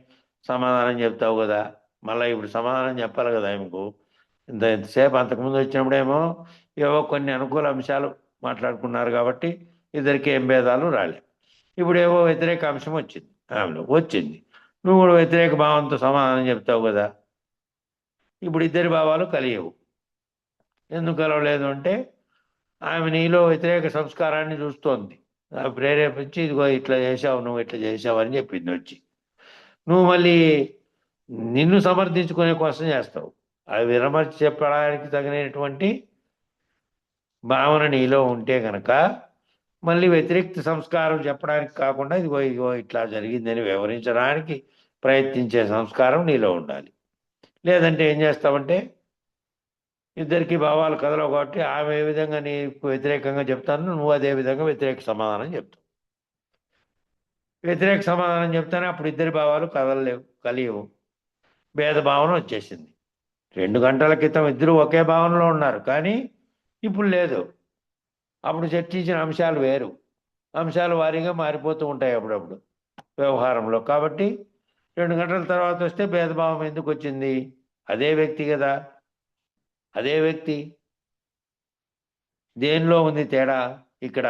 సమాధానం చెప్తావు కదా. మళ్ళీ ఇప్పుడు సమాధానం చెప్పాలి కదా ఆమెకు. ఇంతసేపు అంతకుముందు వచ్చినప్పుడేమో ఏవో కొన్ని అనుకూల అంశాలు మాట్లాడుకున్నారు కాబట్టి ఇద్దరికి ఏం భేదాలు రాలే. ఇప్పుడు ఏవో వ్యతిరేక అంశం వచ్చింది, ఆమెలో వచ్చింది. నువ్వు కూడా వ్యతిరేక భావంతో సమాధానం చెప్తావు కదా. ఇప్పుడు ఇద్దరి భావాలు కలియవు. ఎందుకు కలవలేదు అంటే ఆమె నీలో వ్యతిరేక సంస్కారాన్ని చూస్తోంది. ప్రేరేపించి ఇదిగో ఇట్లా చేసావు, నువ్వు ఇట్లా చేసావు అని చెప్పింది వచ్చి. నువ్వు మళ్ళీ నిన్ను సమర్థించుకునే కోసం చేస్తావు. అవి విరమర్చి చెప్పడానికి తగినటువంటి భావన నీలో ఉంటే కనుక మళ్ళీ వ్యతిరేక సంస్కారం చెప్పడానికి కాకుండా ఇదిగో ఇదిగో ఇట్లా జరిగిందని వివరించడానికి ప్రయత్నించే సంస్కారం నీలో ఉండాలి. లేదంటే ఏం చేస్తావంటే ఇద్దరికి భావాలు కదలవు కాబట్టి ఆమె ఏ విధంగా నీకు వ్యతిరేకంగా చెప్తాను, నువ్వు అదే విధంగా వ్యతిరేక సమాధానం చెప్తావు. వ్యతిరేక సమాధానం చెప్తానే అప్పుడు ఇద్దరి భావాలు కదలలేవు, కలియవు. భేదభావన వచ్చేసింది. 2 గంటల క్రితం ఇద్దరు ఒకే భావనలో ఉన్నారు, కానీ ఇప్పుడు లేదు. అప్పుడు చర్చించిన అంశాలు వేరు, అంశాలు వారీగా మారిపోతూ ఉంటాయి అప్పుడప్పుడు వ్యవహారంలో. కాబట్టి 2 గంటల తర్వాత వస్తే భేదభావం ఎందుకు వచ్చింది? అదే వ్యక్తి కదా, అదే వ్యక్తి. దేనిలో ఉంది తేడా ఇక్కడ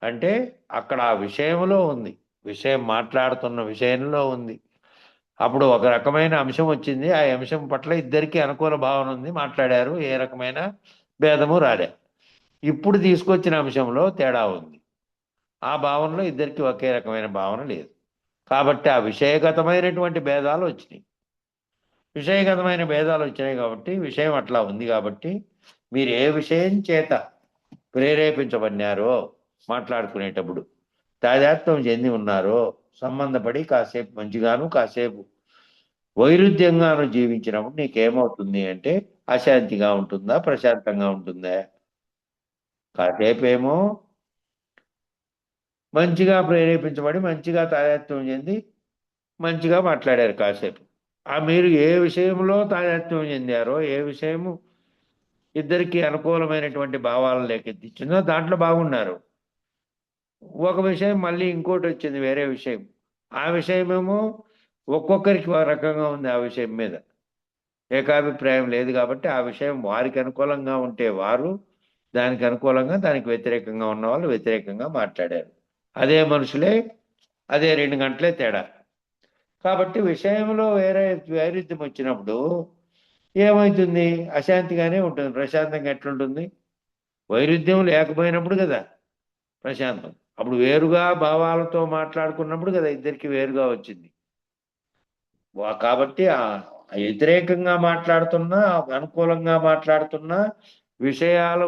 అంటే అక్కడ ఆ విషయంలో ఉంది, విషయం మాట్లాడుతున్న విషయంలో ఉంది. అప్పుడు ఒక రకమైన అంశం వచ్చింది, ఆ అంశం పట్ల ఇద్దరికీ అనుకూల భావన ఉంది, మాట్లాడారు, ఏ రకమైన భేదము రాలే. ఇప్పుడు తీసుకొచ్చిన అంశంలో తేడా ఉంది, ఆ భావనలో ఇద్దరికి ఒకే రకమైన భావన లేదు. కాబట్టి ఆ విషయగతమైనటువంటి భేదాలు వచ్చినాయి. విషయగతమైన భేదాలు వచ్చినాయి కాబట్టి విషయం అట్లా ఉంది. కాబట్టి మీరు ఏ విషయం చేత ప్రేరేపించబడినారో మాట్లాడుకునేటప్పుడు, తాదాత్మ్యం చెంది ఉన్నారో, సంబంధపడి కాసేపు మంచిగాను కాసేపు వైరుధ్యంగాను జీవించినప్పుడు నీకేమవుతుంది అంటే అశాంతిగా ఉంటుందా, ప్రశాంతంగా ఉంటుందా? కాసేపు ఏమో మంచిగా ప్రేరేపించబడి మంచిగా తాదాత్మ్యం చెంది మంచిగా మాట్లాడారు కాసేపు. మీరు ఏ విషయంలో తాదాత్మ్యం చెందారో, ఏ విషయము ఇద్దరికి అనుకూలమైనటువంటి భావాలను లేకెత్తించిందో దాంట్లో బాగున్నారు. ఒక విషయం మళ్ళీ ఇంకోటి వచ్చింది, వేరే విషయం. ఆ విషయమేమో ఒక్కొక్కరికి ఒక రకంగా ఉంది. ఆ విషయం మీద ఏకాభిప్రాయం లేదు కాబట్టి ఆ విషయం వారికి అనుకూలంగా ఉంటే వారు, దానికి అనుకూలంగా దానికి వ్యతిరేకంగా ఉన్న వాళ్ళు వ్యతిరేకంగా మాట్లాడారు. అదే మనుషులే, అదే 2 గంటలే తేడా. కాబట్టి విషయంలో వేరే వైరుధ్యం వచ్చినప్పుడు ఏమవుతుంది? అశాంతిగానే ఉంటుంది. ప్రశాంతంగా ఎట్లుంటుంది? వైరుధ్యం లేకపోయినప్పుడు కదా ప్రశాంతం. అప్పుడు వేరుగా భావాలతో మాట్లాడుకున్నప్పుడు కదా ఇద్దరికి వేరుగా వచ్చింది. కాబట్టి వ్యతిరేకంగా మాట్లాడుతున్నా, అనుకూలంగా మాట్లాడుతున్నా విషయాలు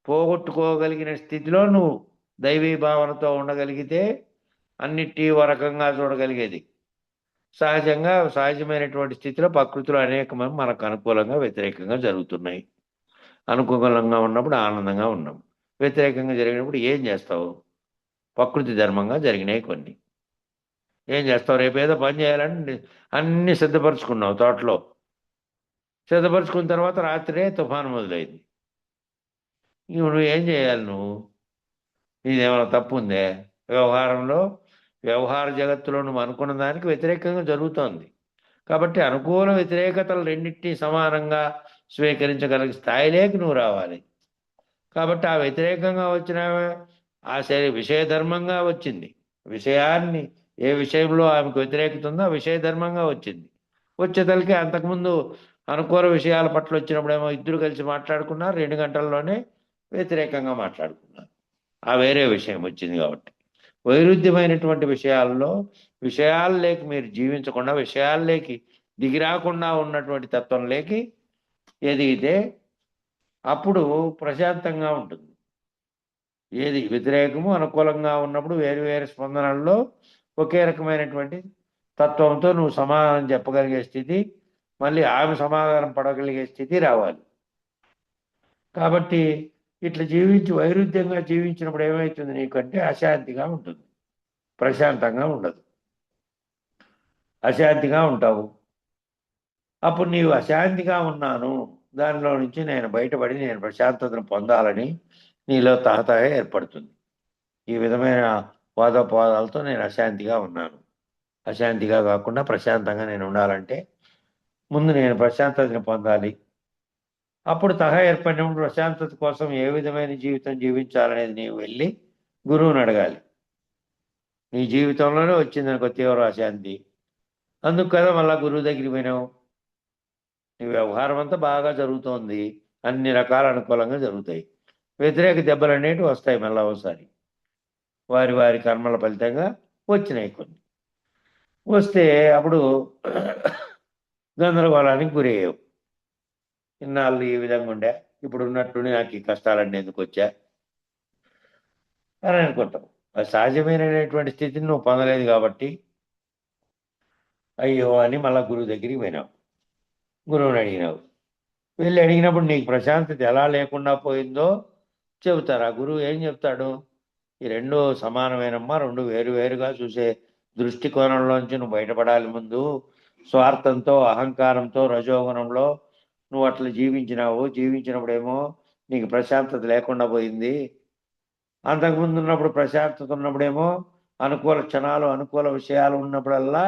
పోగొట్టుకోగలిగిన స్థితిలో నువ్వు దైవీ భావనతో ఉండగలిగితే అన్నిటి రకంగా చూడగలిగేది. సహజమైనటువంటి స్థితిలో ప్రకృతిలో అనేకమైన మనకు అనుకూలంగా వ్యతిరేకంగా జరుగుతున్నాయి. అనుకూలంగా ఉన్నప్పుడు ఆనందంగా ఉన్నాం, వ్యతిరేకంగా జరిగినప్పుడు ఏం చేస్తావు? ప్రకృతి ధర్మంగా జరిగినాయి కొన్ని. ఏం చేస్తావు? రేపేదో పని చేయాలని అన్ని సిద్ధపరచుకున్నావు, తోటలో సిద్ధపరచుకున్న తర్వాత రాత్రే తుఫాను మొదలైంది. నువ్వు ఏం చేయాలి? నీదేమైనా తప్పు ఉందే? వ్యవహార జగత్తులో నువ్వు అనుకున్న దానికి వ్యతిరేకంగా జరుగుతోంది. కాబట్టి అనుకూల వ్యతిరేకతలు రెండింటినీ సమానంగా స్వీకరించగలిగే స్థాయిలోకి నువ్వు రావాలి. కాబట్టి ఆ వ్యతిరేకంగా వచ్చిన ఆ విషయధర్మంగా వచ్చింది. విషయాన్ని ఏ విషయంలో ఆమెకు వ్యతిరేకత ఉందో ఆ విషయధర్మంగా వచ్చింది. వచ్చేతలకి అంతకుముందు అనుకూల విషయాల పట్ల వచ్చినప్పుడేమో ఇద్దరు కలిసి మాట్లాడుకున్నారు, 2 గంటల్లోనే వ్యతిరేకంగా మాట్లాడుకున్నారు. ఆ వేరే విషయం వచ్చింది. కాబట్టి వైరుధ్యమైనటువంటి విషయాల్లో విషయాల్లోకి మీరు జీవించకుండా, విషయాల్లోకి దిగిరాకుండా ఉన్నటువంటి తత్వంలోకి ఎదిగితే అప్పుడు ప్రశాంతంగా ఉంటుంది. ఏది వ్యతిరేకము అనుకూలంగా ఉన్నప్పుడు వేరు వేరు స్పందనల్లో ఒకే రకమైనటువంటి తత్వంతో నువ్వు సమాధానం చెప్పగలిగే స్థితి, మళ్ళీ ఆమె సమాధానం పడగలిగే స్థితి రావాలి. కాబట్టి ఇట్లా వైరుధ్యంగా జీవించినప్పుడు ఏమవుతుంది నీకంటే అశాంతిగా ఉంటుంది, ప్రశాంతంగా ఉండదు, అశాంతిగా ఉంటావు. అప్పుడు నీవు అశాంతిగా ఉన్నాను, దానిలో నుంచి నేను బయటపడి నేను ప్రశాంతతను పొందాలని నీలో తహతహ ఏర్పడుతుంది. ఈ విధమైన వాదోపవాదాలతో నేను అశాంతిగా ఉన్నాను, అశాంతిగా కాకుండా ప్రశాంతంగా నేను ఉండాలంటే ముందు నేను ప్రశాంతతని పొందాలి. అప్పుడు తహా ఏర్పడినప్పుడు ప్రశాంతత కోసం ఏ విధమైన జీవితం జీవించాలనేది నీవు వెళ్ళి గురువుని అడగాలి. నీ జీవితంలోనే వచ్చింది అనుకో తీవ్ర అశాంతి, అందుకు కదా మళ్ళా గురువు దగ్గరికి పోయినావు. నీ వ్యవహారం అంతా బాగా జరుగుతోంది, అన్ని రకాల అనుకూలంగా జరుగుతాయి. వ్యతిరేక దెబ్బలు అనేవి వస్తాయి మళ్ళా ఒకసారి. వారి వారి కర్మల ఫలితంగా వచ్చినాయి కొన్ని. వస్తే అప్పుడు గందరగోళానికి గురయ్యావు. ఇన్నాళ్ళు ఈ విధంగా ఉండే, ఇప్పుడు ఉన్నట్టుండి నాకు ఈ కష్టాలన్నీ ఎందుకు వచ్చా అని అనుకుంటావు. అది సహజమైనటువంటి స్థితిని నువ్వు పొందలేదు కాబట్టి అయ్యో అని మళ్ళీ గురువు దగ్గరికి పోయినావు. గురువుని అడిగినావు. వెళ్ళి అడిగినప్పుడు నీకు ప్రశాంతత ఎలా లేకుండా పోయిందో చెబుతారు. ఆ గురువు ఏం చెప్తాడు? ఈ రెండు సమానమైనమ్మా, రెండు వేరువేరుగా చూసే దృష్టికోణంలోంచి నువ్వు బయటపడాలి. ముందు స్వార్థంతో, అహంకారంతో, రజోగుణంలో నువ్వు అట్లా జీవించినావు. జీవించినప్పుడేమో నీకు ప్రశాంతత లేకుండా పోయింది. అంతకుముందు ఉన్నప్పుడు ప్రశాంతత ఉన్నప్పుడేమో అనుకూల క్షణాలు, అనుకూల విషయాలు ఉన్నప్పుడల్లా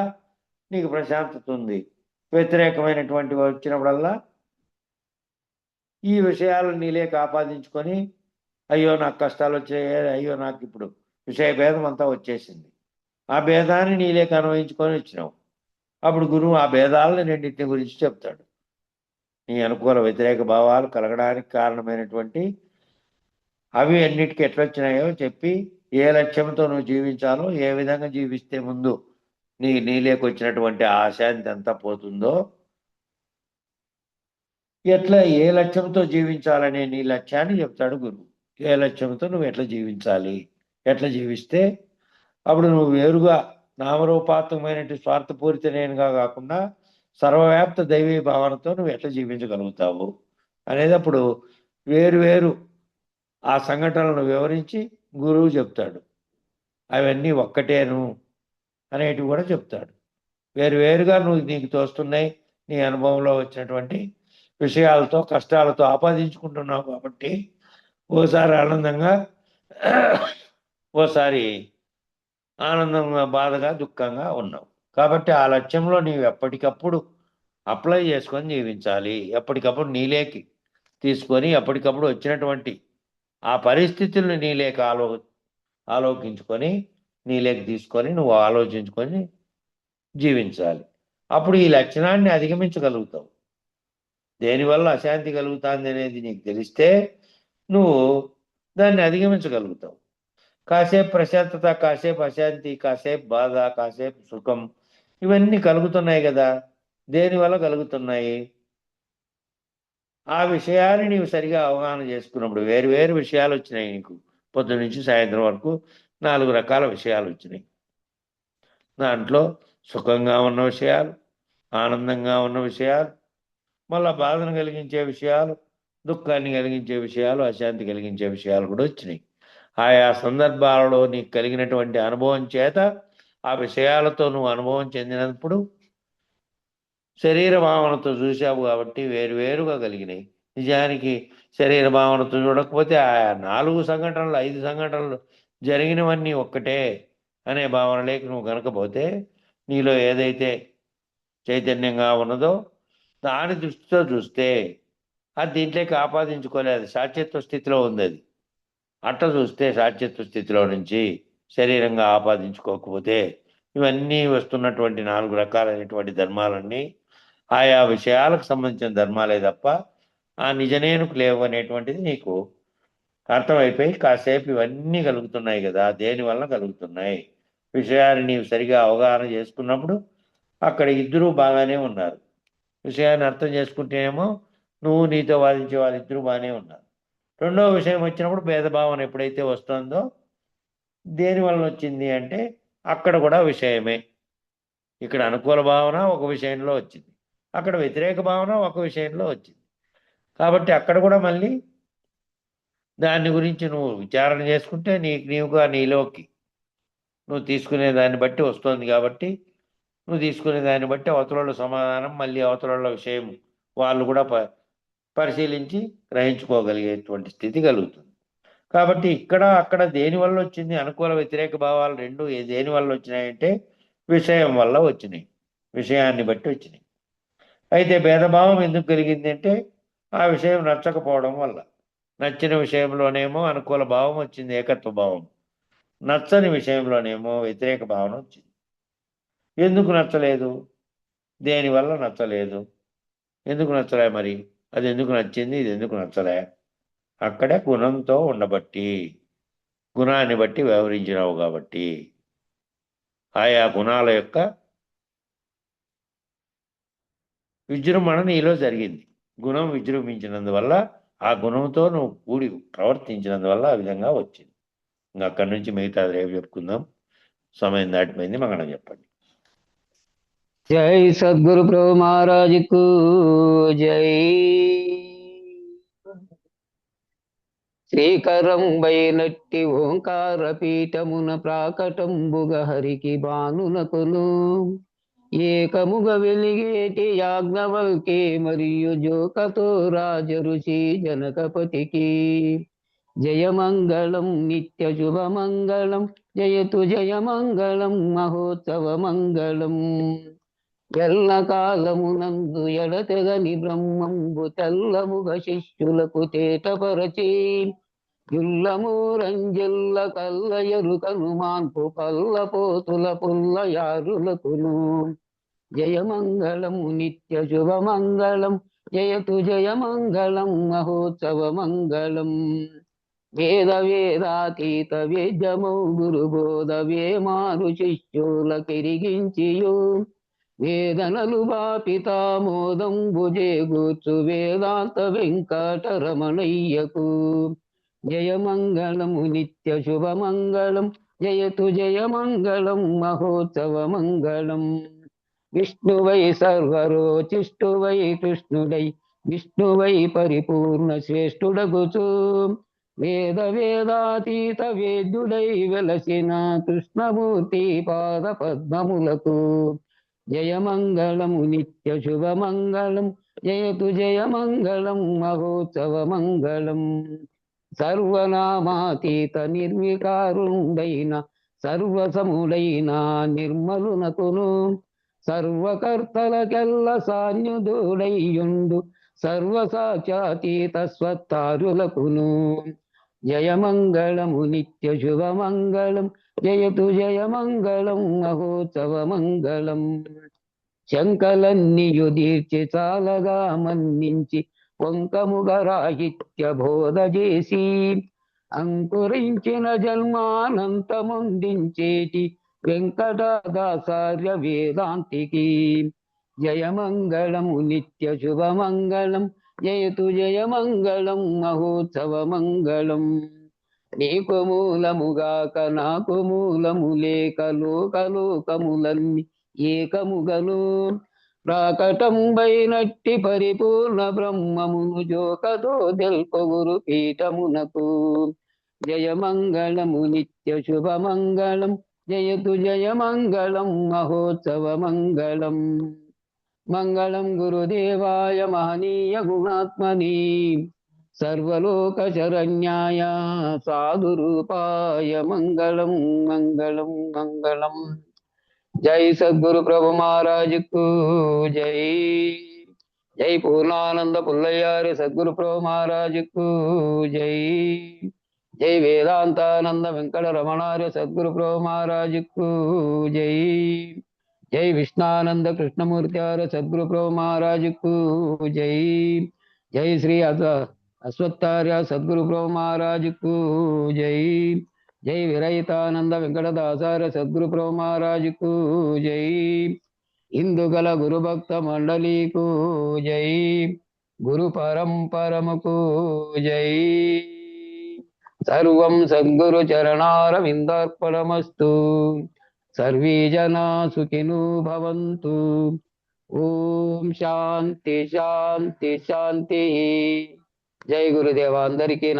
నీకు ప్రశాంతత ఉంది. వ్యతిరేకమైనటువంటి వచ్చినప్పుడల్లా ఈ విషయాలను నీలేక ఆపాదించుకొని అయ్యో నాకు కష్టాలు వచ్చాయి, అయ్యో నాకు ఇప్పుడు విషయ భేదం అంతా వచ్చేసింది. ఆ భేదాన్ని నీలేక అన్వయించుకొని వచ్చినావు. అప్పుడు గురువు ఆ భేదాలను రెండింటిని గురించి చెప్తాడు. నీ అనుకూల వ్యతిరేక భావాలు కలగడానికి కారణమైనటువంటి అవి అన్నిటికీ ఎట్లొచ్చినాయో చెప్పి, ఏ లక్ష్యంతో నువ్వు జీవించాలో, ఏ విధంగా జీవిస్తే ముందు నీలేకి వచ్చినటువంటి ఆ శాంతి అంతా పోతుందో, ఎట్లా ఏ లక్ష్యంతో జీవించాలనే నీ లక్ష్యాన్ని చెప్తాడు గురువు. ఏ లక్ష్యంతో నువ్వు ఎట్లా జీవించాలి, ఎట్లా జీవిస్తే అప్పుడు నువ్వు వేరుగా నామరూపాత్మకమైన స్వార్థపూరిత నేనుగా కాకుండా సర్వవ్యాప్త దైవీ భావనతో నువ్వు ఎట్లా జీవించగలుగుతావు అనేది అప్పుడు వేరు ఆ సంఘటనలను వివరించి గురువు చెప్తాడు. అవన్నీ ఒక్కటేను అనేటివి కూడా చెప్తాడు. వేరుగా నీకు తోస్తున్నాయి, నీ అనుభవంలో వచ్చినటువంటి విషయాలతో, కష్టాలతో ఆపాదించుకుంటున్నావు కాబట్టి ఓసారి ఆనందంగా, ఓసారి ఆనందంగా, బాధగా, దుఃఖంగా ఉన్నావు. కాబట్టి ఆ లక్ష్యంలో నీవు ఎప్పటికప్పుడు అప్లై చేసుకొని జీవించాలి. ఎప్పటికప్పుడు నీలేకి తీసుకొని ఎప్పటికప్పుడు వచ్చినటువంటి ఆ పరిస్థితులను నీలేక ఆలోకించుకొని నీలేకి తీసుకొని నువ్వు ఆలోచించుకొని జీవించాలి. అప్పుడు ఈ లక్షణాన్ని అధిగమించగలుగుతావు. దేనివల్ల అశాంతి కలుగుతుంది అనేది నీకు తెలిస్తే నువ్వు దాన్ని అధిగమించగలుగుతావు. కాసేపు ప్రశాంతత, కాసేపు అశాంతి, కాసేపు బాధ, కాసేపు సుఖం, ఇవన్నీ కలుగుతున్నాయి కదా. దేనివల్ల కలుగుతున్నాయి? ఆ విషయాన్ని నీవు సరిగా అవగాహన చేసుకున్నప్పుడు వేరు విషయాలు వచ్చినాయి నీకు. పొద్దు నుంచి సాయంత్రం వరకు 4 రకాల విషయాలు వచ్చినాయి. దాంట్లో సుఖంగా ఉన్న విషయాలు, ఆనందంగా ఉన్న విషయాలు, మళ్ళా బాధను కలిగించే విషయాలు, దుఃఖాన్ని కలిగించే విషయాలు, అశాంతి కలిగించే విషయాలు కూడా వచ్చినాయి. ఆయా సందర్భాలలో నీకు కలిగినటువంటి అనుభవం చేత ఆ విషయాలతో నువ్వు అనుభవం చెందినప్పుడు శరీర భావనతో చూశావు కాబట్టి వేరుగా కలిగినాయి. నిజానికి శరీర భావనతో చూడకపోతే ఆ 4 సంఘటనలు, 5 సంఘటనలు జరిగినవన్నీ ఒక్కటే అనే భావనలేకి నువ్వు కనుకపోతే నీలో ఏదైతే చైతన్యంగా ఉన్నదో దాని దృష్టితో చూస్తే అది దీంట్లోకి ఆపాదించుకోలేదు, సాక్షిత్వ స్థితిలో ఉంది. అది అట్ట చూస్తే సాక్షిత్వ స్థితిలో నుంచి శరీరంగా ఆపాదించుకోకపోతే ఇవన్నీ వస్తున్నటువంటి 4 రకాలైనటువంటి ధర్మాలన్నీ ఆయా విషయాలకు సంబంధించిన ధర్మాలే తప్ప ఆ నిజనేనుకు లేవు అనేటువంటిది నీకు అర్థమైపోయి కాసేపు ఇవన్నీ కలుగుతున్నాయి కదా, దేనివల్ల కలుగుతున్నాయి విషయాన్ని నీవు సరిగా అవగాహన చేసుకున్నప్పుడు అక్కడ ఇద్దరూ బాగానే ఉన్నారు. విషయాన్ని అర్థం చేసుకుంటేనేమో నువ్వు నీతో వాదించే వాళ్ళిద్దరూ బాగానే ఉన్నారు. రెండో విషయం వచ్చినప్పుడు భేదభావన ఎప్పుడైతే వస్తుందో దేనివల్ల వచ్చింది అంటే అక్కడ కూడా విషయమే. ఇక్కడ అనుకూల భావన ఒక విషయంలో వచ్చింది, అక్కడ వ్యతిరేక భావన ఒక విషయంలో వచ్చింది. కాబట్టి అక్కడ కూడా మళ్ళీ దాని గురించి నువ్వు విచారణ చేసుకుంటే నీవుగా నీలోకి నువ్వు తీసుకునే దాన్ని బట్టి వస్తుంది. కాబట్టి నువ్వు తీసుకునే దాన్ని బట్టి అవతల సమాధానం, మళ్ళీ అవతల విషయం వాళ్ళు కూడా పరిశీలించి గ్రహించుకోగలిగేటువంటి స్థితి కలుగుతుంది. కాబట్టి ఇక్కడ అక్కడ దేనివల్ల వచ్చింది? అనుకూల వ్యతిరేక భావాలు రెండు దేనివల్ల వచ్చినాయంటే విషయం వల్ల వచ్చినాయి, విషయాన్ని బట్టి వచ్చినాయి. అయితే భేదభావం ఎందుకు కలిగింది అంటే ఆ విషయం నచ్చకపోవడం వల్ల. నచ్చిన విషయంలోనేమో అనుకూల భావం వచ్చింది, ఏకత్వ భావం. నచ్చని విషయంలోనేమో వ్యతిరేక భావన వచ్చింది. ఎందుకు నచ్చలేదు? దేనివల్ల నచ్చలేదు? ఎందుకు నచ్చలే? మరి అది ఎందుకు నచ్చింది, ఇది ఎందుకు నచ్చలే? అక్కడే గుణంతో ఉండబట్టి, గుణాన్ని బట్టి వ్యవహరించినావు కాబట్టి, ఆయా గుణాల యొక్క విజృంభణ నీలో జరిగింది. గుణం విజృంభించినందువల్ల, ఆ గుణంతో నువ్వు కూడి ప్రవర్తించినందువల్ల ఆ విధంగా వచ్చింది. ఇంకా అక్కడి నుంచి మిగతా రేపు చెప్పుకుందాం. సమయం దాటిపోయింది. మంగళం చెప్పండి. జై సద్గురు ప్రభు మహారాజుకు జై. శ్రీకరం బైనట్టి ఓంకార పీఠమున ప్రాకటంబుగ హరికి బానునకును ఏకముగ వెలిగేటి యాజ్ఞవల్కే మరియు జోకతో రాజఋషి జనకపతికి జయమంగళం నిత్య శుభమంగళం జయతు జయమంగళం మహోత్సవ మంగళం. ఎల్ల కాలమునందు ఎడతెగని బ్రహ్మంబు తెల్లముగ శిష్యులకు తేటపరచి యుల్లమూరంజిల్ల కల్ల ఎరుకను మాన్పు పల్ల పోతుల పుల్ల యారులకును జయమంగళము నిత్య శుభమంగళం జయతు జయమంగళం మహోత్సవ మంగళం. వేద వేదాతీత వేద్యమౌ గురుబోధ వేమారు శిష్యుల కిరిగించియు వేదనలు బాపితామోదంబు జేగూర్చు వేదాంత వెంకటరమణయ్యకు జయమంగళము నిత్య శుభమంగళం జయతు జయమంగళం మహోత్సవ మంగళం. విష్ణువై సర్వరోచిష్ఠువై కృష్ణుడై విష్ణువై పరిపూర్ణ శ్రేష్ఠుడగుచు వేద వేదాతీత వేద్యుడై వెలసిన కృష్ణమూర్తి పాద పద్మములకు జయమంగళము నిత్య శుభమంగళం జయతు జయమంగళం మహోత్సవ మంగళం. సర్వనామాతీత నిర్వికారుండైన సర్వసముడైన నిర్మలునకును సర్వకర్తలకెల్ల సాన్యుదుడయ్యుండు సర్వసాచాతీత స్వత్తారులకును జయమంగళము నిత్య శుభమంగళం జయతు జయమంగళం మహోత్సవ మంగళం. శంకలన్నియు దీర్చి చాలగా మన్నించి వంకముగ రాహిత్య బోధ చేసి అంకురించిన జన్మానంతముందించేటి వెంకటదాసార్య వేదాంతికి జయమంగళము నిత్య శుభమంగళం జయతు జయమంగళం మహోత్సవ మంగళం. నీకు మూలముగాక నాకు మూలము లేక లోకలోకములన్నీ ఏకముగను ప్రాకటంబైనట్టి పరిపూర్ణ బ్రహ్మమును జోకతో తెల్పగురు పీఠమునకు జయమంగళము నిత్య శుభమంగళం జయతు జయమంగళం మహోత్సవ మంగళం. మంగళం గురుదేవాయ మహనీయ గుణాత్మని సర్వలోక శరణ్యాయ సాధురూపాయ మంగళం మంగళం మంగళం. జై సద్గురు ప్రభు మహారాజుకు జై. జై పూర్ణానంద పుల్లయ్యారి సద్గురు ప్రభు మహారాజుకు జై. జై వేదాంతానంద వెంకట రమణార్య సద్గురు ప్రభు మహారాజుకు జై. జై విష్ణానంద కృష్ణమూర్త్యార్య సద్గురు ప్రభు మహారాజుకు జై. జై శ్రీ అశ్వత్థార్య సద్గురు ప్రభు మహారాజుకు జై. జై విరహితానంద వెంకటదాసార్య సద్గురు ప్రభు మహారాజుకు జై. ఇందుగల గురుభక్త మండలీకు జై. గురు పరంపరముకు జై. సర్వం సద్గురు చరణారవిందార్పణమస్తు. సర్వే జనా సుఖినో భవంతు. ఓం శాంతి శాంతి శాంతి. జై గురుదేవ. అందరికీ